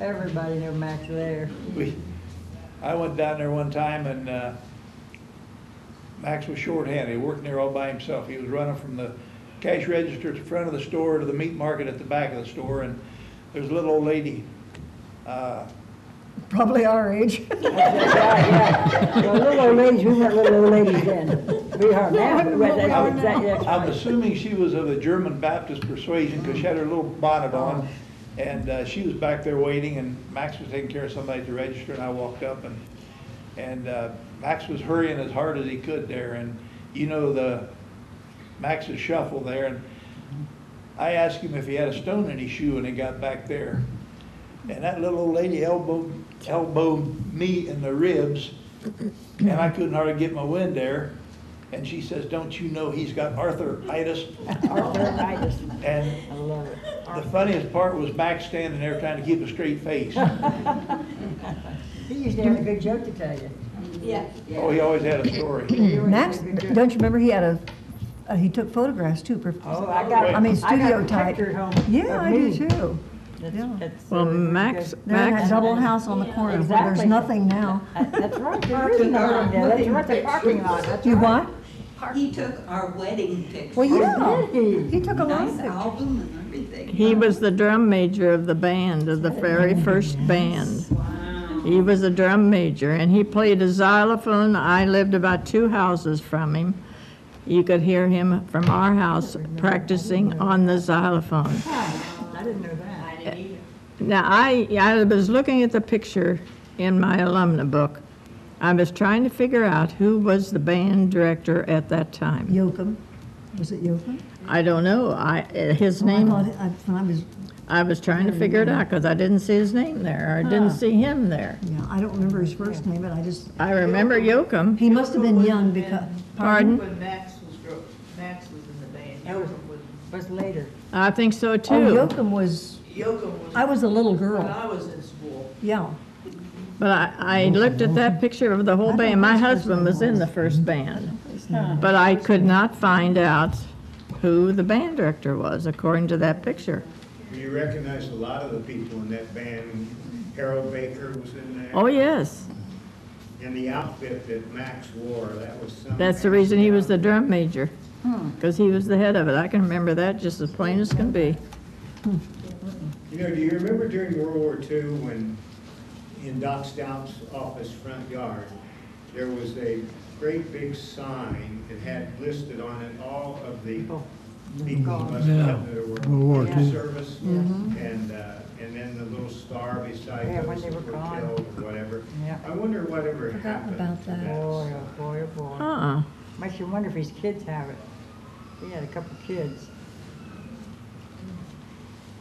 [SPEAKER 4] Everybody knew Max Lair.
[SPEAKER 5] I went down there one time, and Max was shorthanded. He worked there all by himself. He was running from the cash register at the front of the store to the meat market at the back of the store, and there's a little old lady.
[SPEAKER 2] Probably our age.
[SPEAKER 4] Yeah. Well, little old ladies, we weren't little old ladies then. We are now. But
[SPEAKER 5] I'm assuming she was of the German Baptist persuasion because she had her little bonnet on, and she was back there waiting, and Max was taking care of somebody at the register, and I walked up, and Max was hurrying as hard as he could there, and you know Max's shuffle there, and I asked him if he had a stone in his shoe, and he got back there, and that little old lady elbowed me in the ribs, and I couldn't hardly get my wind there. And she says, don't you know he's got arthritis?
[SPEAKER 4] arthritis.
[SPEAKER 5] And
[SPEAKER 4] I love it.
[SPEAKER 5] the funniest part was Max standing there trying to keep a straight face.
[SPEAKER 4] He used to have a good joke to tell you.
[SPEAKER 9] Yeah.
[SPEAKER 5] Oh, he always had a story.
[SPEAKER 2] Max, don't you remember he had he took photographs too.
[SPEAKER 4] Oh,
[SPEAKER 2] I mean, studio
[SPEAKER 4] a
[SPEAKER 2] type.
[SPEAKER 4] picture home
[SPEAKER 2] Yeah,
[SPEAKER 4] of
[SPEAKER 2] I
[SPEAKER 4] me.
[SPEAKER 2] do too.
[SPEAKER 4] That's-
[SPEAKER 2] Yeah.
[SPEAKER 4] that's,
[SPEAKER 3] Well,
[SPEAKER 4] really
[SPEAKER 3] Max,
[SPEAKER 4] good.
[SPEAKER 2] They're in that
[SPEAKER 3] Max,
[SPEAKER 2] double house on the corner where there's
[SPEAKER 4] Exactly.
[SPEAKER 2] nothing now.
[SPEAKER 4] That's right, there is nothing there, that's right, the parking lot, that's
[SPEAKER 2] You
[SPEAKER 4] right.
[SPEAKER 2] what?
[SPEAKER 8] He took our wedding pictures.
[SPEAKER 2] Well, yeah,
[SPEAKER 4] Oh, did he?
[SPEAKER 2] he took a lot of
[SPEAKER 8] Nice
[SPEAKER 2] pictures.
[SPEAKER 8] album and everything.
[SPEAKER 3] he was the drum major of the band, of the very first band. He was a drum major, and he played a xylophone. I lived about 2 houses from him. You could hear him from our house practicing on the xylophone.
[SPEAKER 4] I didn't know that.
[SPEAKER 3] Now, I was looking at the picture in my alumna book. I was trying to figure out who was the band director at that time.
[SPEAKER 2] Yoakum. Was it Yoakum?
[SPEAKER 3] I don't know. His name, I was trying to figure it out because I didn't see his name there. I didn't see him there.
[SPEAKER 2] Yeah, I don't remember his first name, but
[SPEAKER 3] I remember Yoakum.
[SPEAKER 2] he must have been young because,
[SPEAKER 3] Pardon?
[SPEAKER 11] When Max was in the band.
[SPEAKER 4] That was later.
[SPEAKER 3] I think so
[SPEAKER 2] Oh,
[SPEAKER 3] too.
[SPEAKER 2] Yoakum was,
[SPEAKER 11] Yoakum was.
[SPEAKER 2] I was a little
[SPEAKER 11] When
[SPEAKER 2] girl.
[SPEAKER 11] I was in school.
[SPEAKER 2] Yeah.
[SPEAKER 3] But I looked at that picture of the whole band. My husband was in the first band. But I could not find out who the band director was according to that picture.
[SPEAKER 10] You recognize a lot of the people in that band. Harold Baker was in there.
[SPEAKER 3] Oh, yes.
[SPEAKER 10] And the outfit that Max wore, that was something.
[SPEAKER 3] That's the reason he was the drum major, because he was the head of it. I can remember that just as plain as can be.
[SPEAKER 10] You know, do you remember during World War II when in Doc Stout's office front yard, there was a great big sign that had listed on it all of the people in West
[SPEAKER 7] Yeah.
[SPEAKER 10] Milton that
[SPEAKER 7] World War
[SPEAKER 10] were in
[SPEAKER 7] II.
[SPEAKER 10] service, and then the little star beside
[SPEAKER 4] Yeah,
[SPEAKER 10] those
[SPEAKER 4] when they
[SPEAKER 10] that
[SPEAKER 4] were
[SPEAKER 10] were
[SPEAKER 4] gone.
[SPEAKER 10] killed or whatever.
[SPEAKER 4] Yeah.
[SPEAKER 10] I wonder whatever
[SPEAKER 2] Forgotten
[SPEAKER 10] happened
[SPEAKER 2] about
[SPEAKER 10] to
[SPEAKER 2] that.
[SPEAKER 10] that.
[SPEAKER 4] Boy, oh boy, oh boy.
[SPEAKER 3] Uh-uh.
[SPEAKER 4] Makes you wonder if his kids have it. He had a couple kids.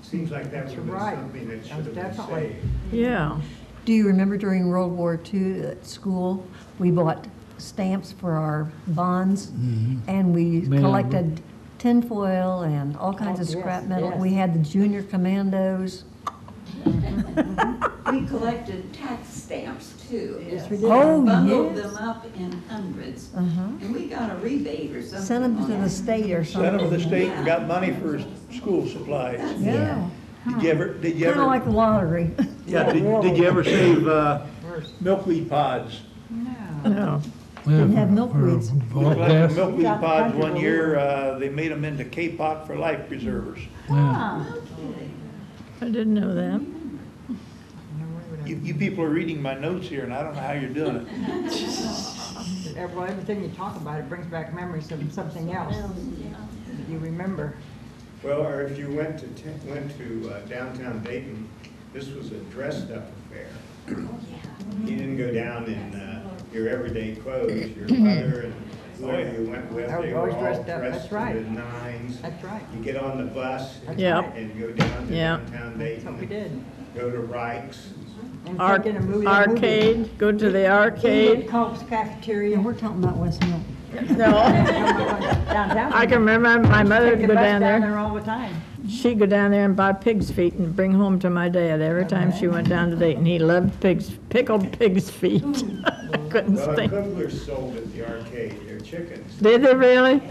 [SPEAKER 10] Seems like that would have been
[SPEAKER 4] Right.
[SPEAKER 10] something that
[SPEAKER 4] That
[SPEAKER 10] should
[SPEAKER 4] was
[SPEAKER 10] have been
[SPEAKER 4] definitely-
[SPEAKER 10] saved.
[SPEAKER 3] Yeah.
[SPEAKER 2] Do you remember during World War II at school, we bought stamps for our bonds, and we
[SPEAKER 7] Yeah.
[SPEAKER 2] collected tinfoil and all kinds of
[SPEAKER 4] yes,
[SPEAKER 2] scrap metal.
[SPEAKER 4] yes.
[SPEAKER 2] We had the junior commandos.
[SPEAKER 8] We collected tax stamps too.
[SPEAKER 4] Yes, we did.
[SPEAKER 2] Oh,
[SPEAKER 8] Bundled
[SPEAKER 2] yes.
[SPEAKER 8] them up in hundreds.
[SPEAKER 2] Uh-huh.
[SPEAKER 8] And we got a rebate or something.
[SPEAKER 2] Sent them
[SPEAKER 8] on
[SPEAKER 2] to the
[SPEAKER 8] that.
[SPEAKER 2] state or
[SPEAKER 5] Sent them to
[SPEAKER 2] something.
[SPEAKER 5] the state and got money for school supplies.
[SPEAKER 2] Yeah,
[SPEAKER 5] Did you ever,
[SPEAKER 2] kind of like the lottery.
[SPEAKER 5] yeah, did you ever save, milkweed pods?
[SPEAKER 4] No.
[SPEAKER 3] No.
[SPEAKER 2] Didn't have milkweeds.
[SPEAKER 5] We
[SPEAKER 7] Well,
[SPEAKER 5] collected
[SPEAKER 7] yes.
[SPEAKER 5] milkweed
[SPEAKER 4] Got the
[SPEAKER 5] pods
[SPEAKER 4] country
[SPEAKER 5] one
[SPEAKER 4] road.
[SPEAKER 5] year, they made them into K-pop for life preservers.
[SPEAKER 7] Yeah.
[SPEAKER 3] I didn't know that.
[SPEAKER 5] You people are reading my notes here, and I don't know how you're doing it.
[SPEAKER 4] Well, everything you talk about, it brings back memories of something else that you remember.
[SPEAKER 10] Well, or if you went to downtown Dayton, this was a dressed-up affair. You didn't go down in your everyday clothes. Your mother and whoever you went with,
[SPEAKER 4] I was
[SPEAKER 10] they were
[SPEAKER 4] always
[SPEAKER 10] all
[SPEAKER 4] dressed up.
[SPEAKER 10] dressed
[SPEAKER 4] That's
[SPEAKER 10] to
[SPEAKER 4] right.
[SPEAKER 10] the nines.
[SPEAKER 4] That's right.
[SPEAKER 10] You get on the bus
[SPEAKER 3] Yep.
[SPEAKER 10] and go down to
[SPEAKER 3] Yep.
[SPEAKER 10] downtown
[SPEAKER 4] That's what we
[SPEAKER 10] Dayton,
[SPEAKER 4] did.
[SPEAKER 10] go to Rike's.
[SPEAKER 4] And take in a movie.
[SPEAKER 3] Arcade, go to the arcade.
[SPEAKER 4] Cope's Cafeteria.
[SPEAKER 2] And we're talking about West Milton.
[SPEAKER 3] No.
[SPEAKER 4] Downtown.
[SPEAKER 3] I can remember my mother would
[SPEAKER 4] Take the
[SPEAKER 3] go
[SPEAKER 4] bus
[SPEAKER 3] down there.
[SPEAKER 4] all the time.
[SPEAKER 3] She'd go down there and buy pig's feet and bring home to my dad every time she went down to Dayton. He loved pickled pig's feet. I couldn't
[SPEAKER 10] Well,
[SPEAKER 3] think.
[SPEAKER 10] Kugler's sold at the arcade, they're chickens.
[SPEAKER 3] Did they really?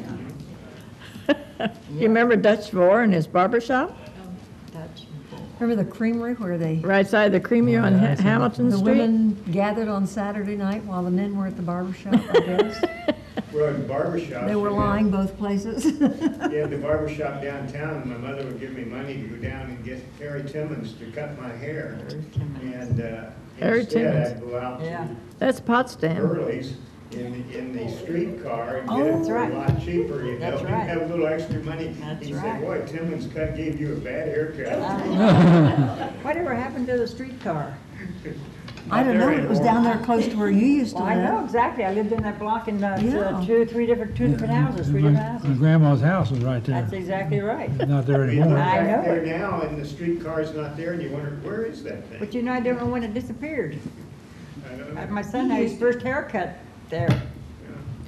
[SPEAKER 3] You remember Dutch Vore and his barber shop?
[SPEAKER 4] Dutch.
[SPEAKER 2] Remember the creamery where they,
[SPEAKER 3] Right side the Creamy on Hamilton
[SPEAKER 2] the
[SPEAKER 3] Street?
[SPEAKER 2] women gathered on Saturday night while the men were at the barber shop, I guess?
[SPEAKER 10] Well, in barbershops.
[SPEAKER 2] They were
[SPEAKER 10] you had-
[SPEAKER 2] lying both places.
[SPEAKER 10] Yeah, the barber shop downtown, my mother would give me money to go down and get Harry Timmons to cut my hair. And
[SPEAKER 3] Harry
[SPEAKER 10] instead
[SPEAKER 3] Timmons.
[SPEAKER 10] I'd go out
[SPEAKER 4] Yeah.
[SPEAKER 10] to
[SPEAKER 3] That's Potsdam.
[SPEAKER 10] Burley's in the streetcar and
[SPEAKER 2] Oh,
[SPEAKER 10] get it
[SPEAKER 2] that's
[SPEAKER 10] for
[SPEAKER 4] right.
[SPEAKER 10] a lot cheaper, you know.
[SPEAKER 4] That's
[SPEAKER 10] You
[SPEAKER 4] right.
[SPEAKER 10] have a little extra money.
[SPEAKER 4] That's
[SPEAKER 10] He
[SPEAKER 4] right.
[SPEAKER 10] said, boy, Timmons gave you a bad haircut.
[SPEAKER 4] Whatever happened to the streetcar?
[SPEAKER 2] I don't know, it was down there close to where you used to
[SPEAKER 4] Well, I know
[SPEAKER 2] live.
[SPEAKER 4] exactly. I lived in that block in
[SPEAKER 2] Yeah.
[SPEAKER 4] two different houses, three different
[SPEAKER 7] My
[SPEAKER 4] houses.
[SPEAKER 7] grandma's house was right there.
[SPEAKER 4] That's exactly right.
[SPEAKER 7] Not there
[SPEAKER 10] You look
[SPEAKER 7] anymore.
[SPEAKER 4] I
[SPEAKER 10] back
[SPEAKER 4] know
[SPEAKER 10] there
[SPEAKER 4] it.
[SPEAKER 10] now and the streetcar's not there and you wonder, where is that thing?
[SPEAKER 4] But you know, I don't know when it disappeared.
[SPEAKER 10] I don't know.
[SPEAKER 4] My son had his first haircut there.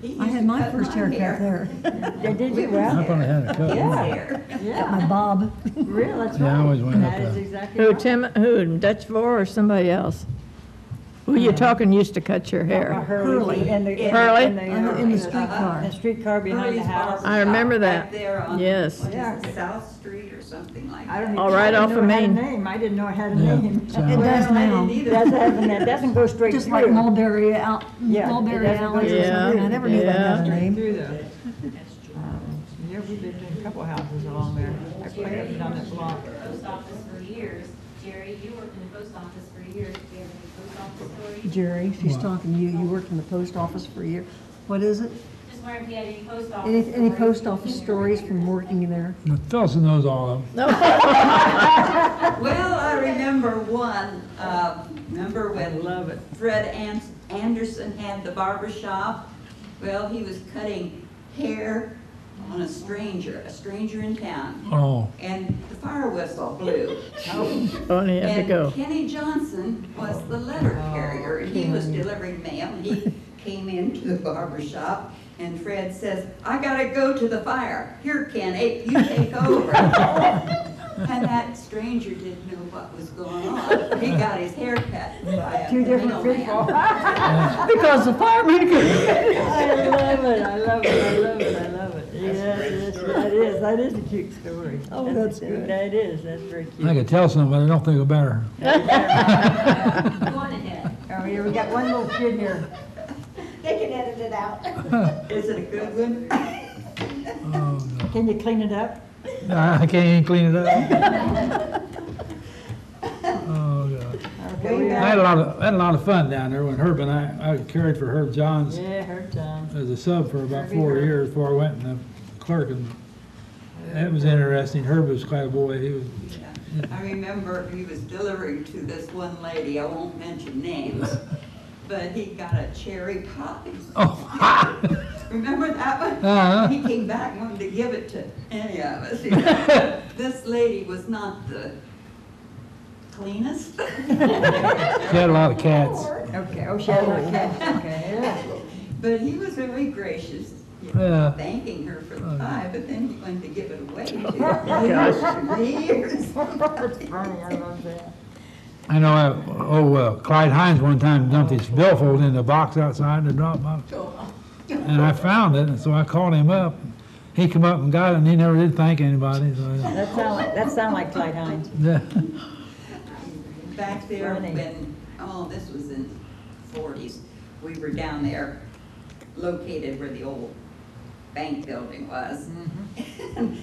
[SPEAKER 8] He
[SPEAKER 2] I
[SPEAKER 8] used
[SPEAKER 2] had
[SPEAKER 8] to
[SPEAKER 2] my
[SPEAKER 8] cut
[SPEAKER 2] first
[SPEAKER 8] my
[SPEAKER 2] haircut
[SPEAKER 8] hair.
[SPEAKER 2] there.
[SPEAKER 4] They did you
[SPEAKER 7] I
[SPEAKER 4] well?
[SPEAKER 7] probably had a cut.
[SPEAKER 4] Yeah,
[SPEAKER 8] Hair.
[SPEAKER 2] Got my
[SPEAKER 4] yeah.
[SPEAKER 2] bob.
[SPEAKER 4] Real, that's
[SPEAKER 7] Yeah, I
[SPEAKER 4] right.
[SPEAKER 7] always went up
[SPEAKER 4] That is
[SPEAKER 7] there.
[SPEAKER 4] exactly
[SPEAKER 3] Who,
[SPEAKER 4] right.
[SPEAKER 3] Dutch Vore or somebody else? Who you talking used to cut your hair?
[SPEAKER 2] Hurley.
[SPEAKER 3] Hurley?
[SPEAKER 2] In the streetcar.
[SPEAKER 4] The streetcar behind the house.
[SPEAKER 3] I remember that.
[SPEAKER 8] Right there on,
[SPEAKER 3] Yes.
[SPEAKER 8] what is it, South Street or something like
[SPEAKER 4] I
[SPEAKER 8] that.
[SPEAKER 4] don't even.
[SPEAKER 3] All right,
[SPEAKER 4] I
[SPEAKER 3] off
[SPEAKER 4] didn't
[SPEAKER 3] of
[SPEAKER 4] know it had a
[SPEAKER 3] Main.
[SPEAKER 4] name. I didn't know it had a
[SPEAKER 7] Yeah.
[SPEAKER 4] name.
[SPEAKER 7] So-
[SPEAKER 2] It does
[SPEAKER 8] I
[SPEAKER 2] now.
[SPEAKER 8] didn't either.
[SPEAKER 4] That doesn't go straight
[SPEAKER 2] Just
[SPEAKER 4] through.
[SPEAKER 2] like Mulberry
[SPEAKER 4] Yeah, it
[SPEAKER 2] Mulberry
[SPEAKER 4] doesn't go
[SPEAKER 2] Alley or
[SPEAKER 3] straight
[SPEAKER 2] something. I
[SPEAKER 3] through.
[SPEAKER 2] never knew that had a
[SPEAKER 3] Yeah.
[SPEAKER 2] name.
[SPEAKER 4] Through though. Yeah, we lived in a couple houses along there. I played up and down that block.
[SPEAKER 1] Post office for years. Jerry, you worked in the post office for years. Do you have any post office stories?
[SPEAKER 2] Jerry, she's
[SPEAKER 7] What?
[SPEAKER 2] talking to you. You worked in the post office for a year. What is it?
[SPEAKER 1] Just wondering if you had any post office.
[SPEAKER 2] Any
[SPEAKER 1] stories
[SPEAKER 2] post
[SPEAKER 1] from
[SPEAKER 2] office
[SPEAKER 1] your
[SPEAKER 2] stories
[SPEAKER 1] years.
[SPEAKER 2] from working there?
[SPEAKER 7] Phyllis knows all of them.
[SPEAKER 8] Well, I remember one, remember
[SPEAKER 4] I
[SPEAKER 8] when
[SPEAKER 4] love it.
[SPEAKER 8] Fred Anderson had the barber shop? Well, he was cutting hair on a stranger in town.
[SPEAKER 7] Oh,
[SPEAKER 8] And the fire whistle blew.
[SPEAKER 3] Only had to
[SPEAKER 8] And
[SPEAKER 3] go.
[SPEAKER 8] Kenny Johnson was the letter carrier, and he was delivering mail. And he came into the barber shop, and Fred says, "I gotta go to the fire. Here, Kenny, you take over." And that stranger didn't know what was going on. He got his hair cut by a
[SPEAKER 4] Two different
[SPEAKER 8] mailman.
[SPEAKER 4] people.
[SPEAKER 2] Because the fireman could.
[SPEAKER 4] I love it, I love it, I love it, I love it. Yeah, that is a cute story.
[SPEAKER 2] Oh, that's good.
[SPEAKER 4] That is, that's very cute.
[SPEAKER 7] I could tell some, but I don't think it better.
[SPEAKER 1] Go on ahead.
[SPEAKER 4] Oh, yeah, we got one little kid here.
[SPEAKER 9] They can edit it out.
[SPEAKER 8] Is it a good one?
[SPEAKER 7] Oh, no.
[SPEAKER 4] Can you clean it up?
[SPEAKER 7] I can't even clean it up. Oh, God.
[SPEAKER 4] Okay, we
[SPEAKER 7] I had
[SPEAKER 4] got.
[SPEAKER 7] a lot of fun down there when Herb and I carried for Herb Johns
[SPEAKER 4] Yeah, her time.
[SPEAKER 7] as a sub for about 4 years before I went in the clerk, and that was interesting. Herb was quite a boy. He was,
[SPEAKER 8] I remember he was delivering to this one lady, I won't mention names, but he got a cherry pie.
[SPEAKER 7] oh,
[SPEAKER 8] Remember that one?
[SPEAKER 7] Uh-huh.
[SPEAKER 8] He came back and wanted to give it to any of us. This lady was not the cleanest.
[SPEAKER 7] she had a lot of cats.
[SPEAKER 4] Okay, oh, she had her cat, okay, yeah.
[SPEAKER 8] But he was very gracious,
[SPEAKER 7] Yeah.
[SPEAKER 8] thanking her for the pie, but then he went to give it away to years.
[SPEAKER 4] That's funny, I love that.
[SPEAKER 7] I know, Clyde Hines one time dumped his billfold in the box outside the drop box. And I found it, and so I called him up. He come up and got it, and he never did thank anybody, so.
[SPEAKER 4] That sound like Clyde Hines.
[SPEAKER 7] Yeah.
[SPEAKER 8] Back there
[SPEAKER 4] Funny.
[SPEAKER 8] when, this was in the 40s, we were down there located where the old bank building was. And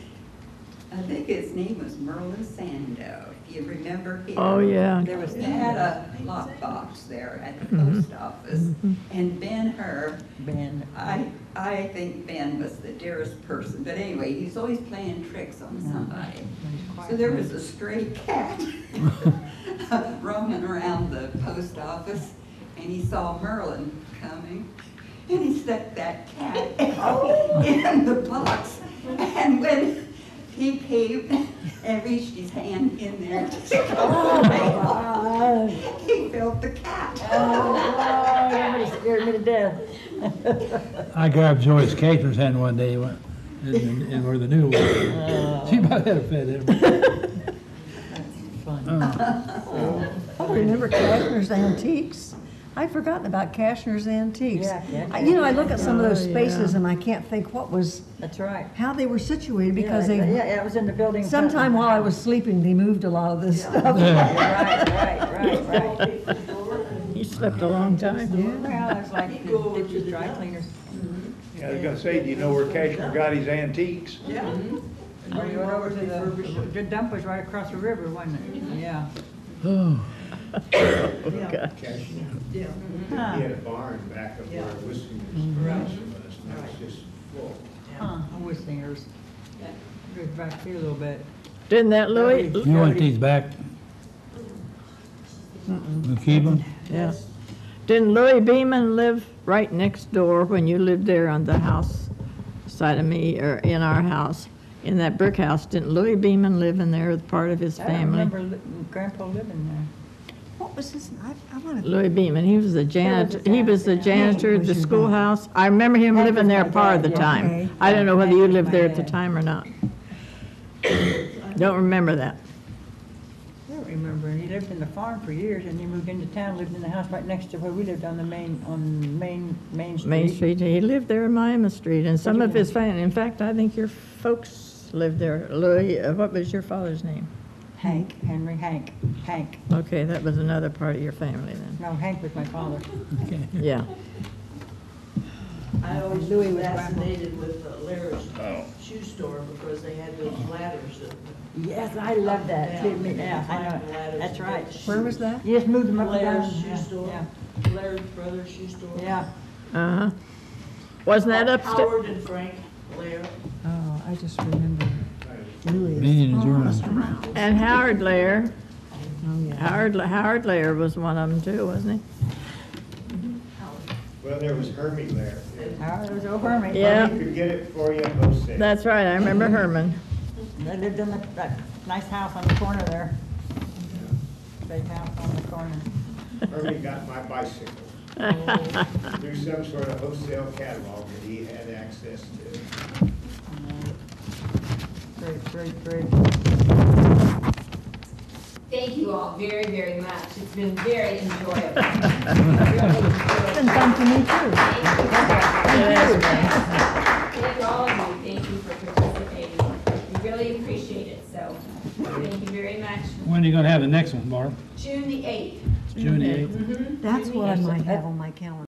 [SPEAKER 8] I think his name was Merlin Sandow, if you remember him.
[SPEAKER 3] Oh, yeah.
[SPEAKER 8] There was, he had a lockbox there at the post office. And Ben Herb,
[SPEAKER 4] Ben.
[SPEAKER 8] I think Ben was the dearest person, but anyway, he's always playing tricks on somebody. So there was a stray cat roaming around the post office, and he saw Merlin coming, and he stuck that cat in the box. And when he came and reached his hand in there to he felt the cat.
[SPEAKER 4] Oh, everybody scared me to death.
[SPEAKER 7] I grabbed Joyce Cater's hand one day in where the new was. She about had a fit in her.
[SPEAKER 2] Oh, remember Cashner's Antiques? I'd forgotten about Cashner's Antiques.
[SPEAKER 4] Yeah,
[SPEAKER 2] I look at some of those
[SPEAKER 3] Oh,
[SPEAKER 2] spaces and I can't think what was,
[SPEAKER 4] That's right.
[SPEAKER 2] how they were situated because
[SPEAKER 4] Yeah,
[SPEAKER 2] they,
[SPEAKER 4] it was in the building.
[SPEAKER 2] sometime while I was sleeping, they moved a lot of this stuff.
[SPEAKER 4] Right.
[SPEAKER 3] He slept a long time.
[SPEAKER 4] Well, it's like the ditches dry cleaners.
[SPEAKER 5] Yeah, I was gonna say, do you know where Cashner got his antiques?
[SPEAKER 4] Yeah. And we went over to the dump was right across the river, wasn't it? Yeah.
[SPEAKER 3] Oh, God.
[SPEAKER 10] He had a barn back up where Wissinger's garage was, and it was just full.
[SPEAKER 4] Huh, I wish singers. Goes back here a little bit.
[SPEAKER 3] Didn't that Louis?
[SPEAKER 7] You want these back? You keep them?
[SPEAKER 3] Yeah. Didn't Louis Beeman live right next door when you lived there on the house side of me, or in our house, in that brick house? Didn't Louis Beeman live in there with part of his
[SPEAKER 4] I
[SPEAKER 3] family?
[SPEAKER 4] remember Grandpa living there.
[SPEAKER 2] What was his, I want to,
[SPEAKER 3] Louis Beeman, he was the janitor, he was the janitor at the schoolhouse. I remember him
[SPEAKER 4] That
[SPEAKER 3] living
[SPEAKER 4] was
[SPEAKER 3] there
[SPEAKER 4] my
[SPEAKER 3] part of
[SPEAKER 4] dad,
[SPEAKER 3] the
[SPEAKER 4] yeah.
[SPEAKER 3] time.
[SPEAKER 2] Okay.
[SPEAKER 3] I don't know whether you
[SPEAKER 4] That was
[SPEAKER 3] lived
[SPEAKER 4] my
[SPEAKER 3] there at the
[SPEAKER 4] dad.
[SPEAKER 3] time or not. Don't remember that.
[SPEAKER 4] I don't remember. He lived in the farm for years, and he moved into town, lived in the house right next to where we lived on the Main Street.
[SPEAKER 3] Main Street, he lived there in Miami Street, and some of his family, in fact, I think your folks lived there. Louis, what was your father's name?
[SPEAKER 4] Hank, Henry Hank.
[SPEAKER 3] Okay, that was another part of your family then.
[SPEAKER 4] No, Hank was my father.
[SPEAKER 3] Yeah.
[SPEAKER 11] I always
[SPEAKER 4] Louis
[SPEAKER 11] was
[SPEAKER 4] was
[SPEAKER 11] fascinated with Lara's shoe store because they had those ladders that.
[SPEAKER 4] Yes, I love that.
[SPEAKER 11] Down.
[SPEAKER 4] Yeah, I know.
[SPEAKER 11] Ladders.
[SPEAKER 4] That's right.
[SPEAKER 2] Where was that?
[SPEAKER 4] You just moved them up and down.
[SPEAKER 11] Blair's shoe
[SPEAKER 4] Yeah,
[SPEAKER 11] store.
[SPEAKER 4] yeah,
[SPEAKER 11] Blair's Brothers shoe store.
[SPEAKER 4] yeah.
[SPEAKER 3] Uh-huh. Wasn't that upstairs?
[SPEAKER 11] Howard and Frank Blair.
[SPEAKER 2] Oh, I just remember Louis.
[SPEAKER 7] Meaning in German.
[SPEAKER 3] And Howard Lair.
[SPEAKER 2] Oh, yeah.
[SPEAKER 3] Howard Lair was one of them too, wasn't
[SPEAKER 10] Well, there was Hermie there.
[SPEAKER 4] Howard was over me.
[SPEAKER 3] Yeah.
[SPEAKER 10] He could get it for you wholesale.
[SPEAKER 3] he? That's right, I remember Herman.
[SPEAKER 4] They lived in that nice house on the corner there. Big house on the corner.
[SPEAKER 10] Hermie got my bicycle through some sort of wholesale catalog that he had access to.
[SPEAKER 4] Great.
[SPEAKER 1] Thank you all very, very much. It's been very enjoyable.
[SPEAKER 2] It's been fun to me too.
[SPEAKER 1] Thank all of you. Thank you for participating. We really appreciate it, so thank you very much.
[SPEAKER 7] When are you gonna have the next one, Barb?
[SPEAKER 1] June the 8th.
[SPEAKER 7] June the 8th?
[SPEAKER 2] That's what I might have on my calendar.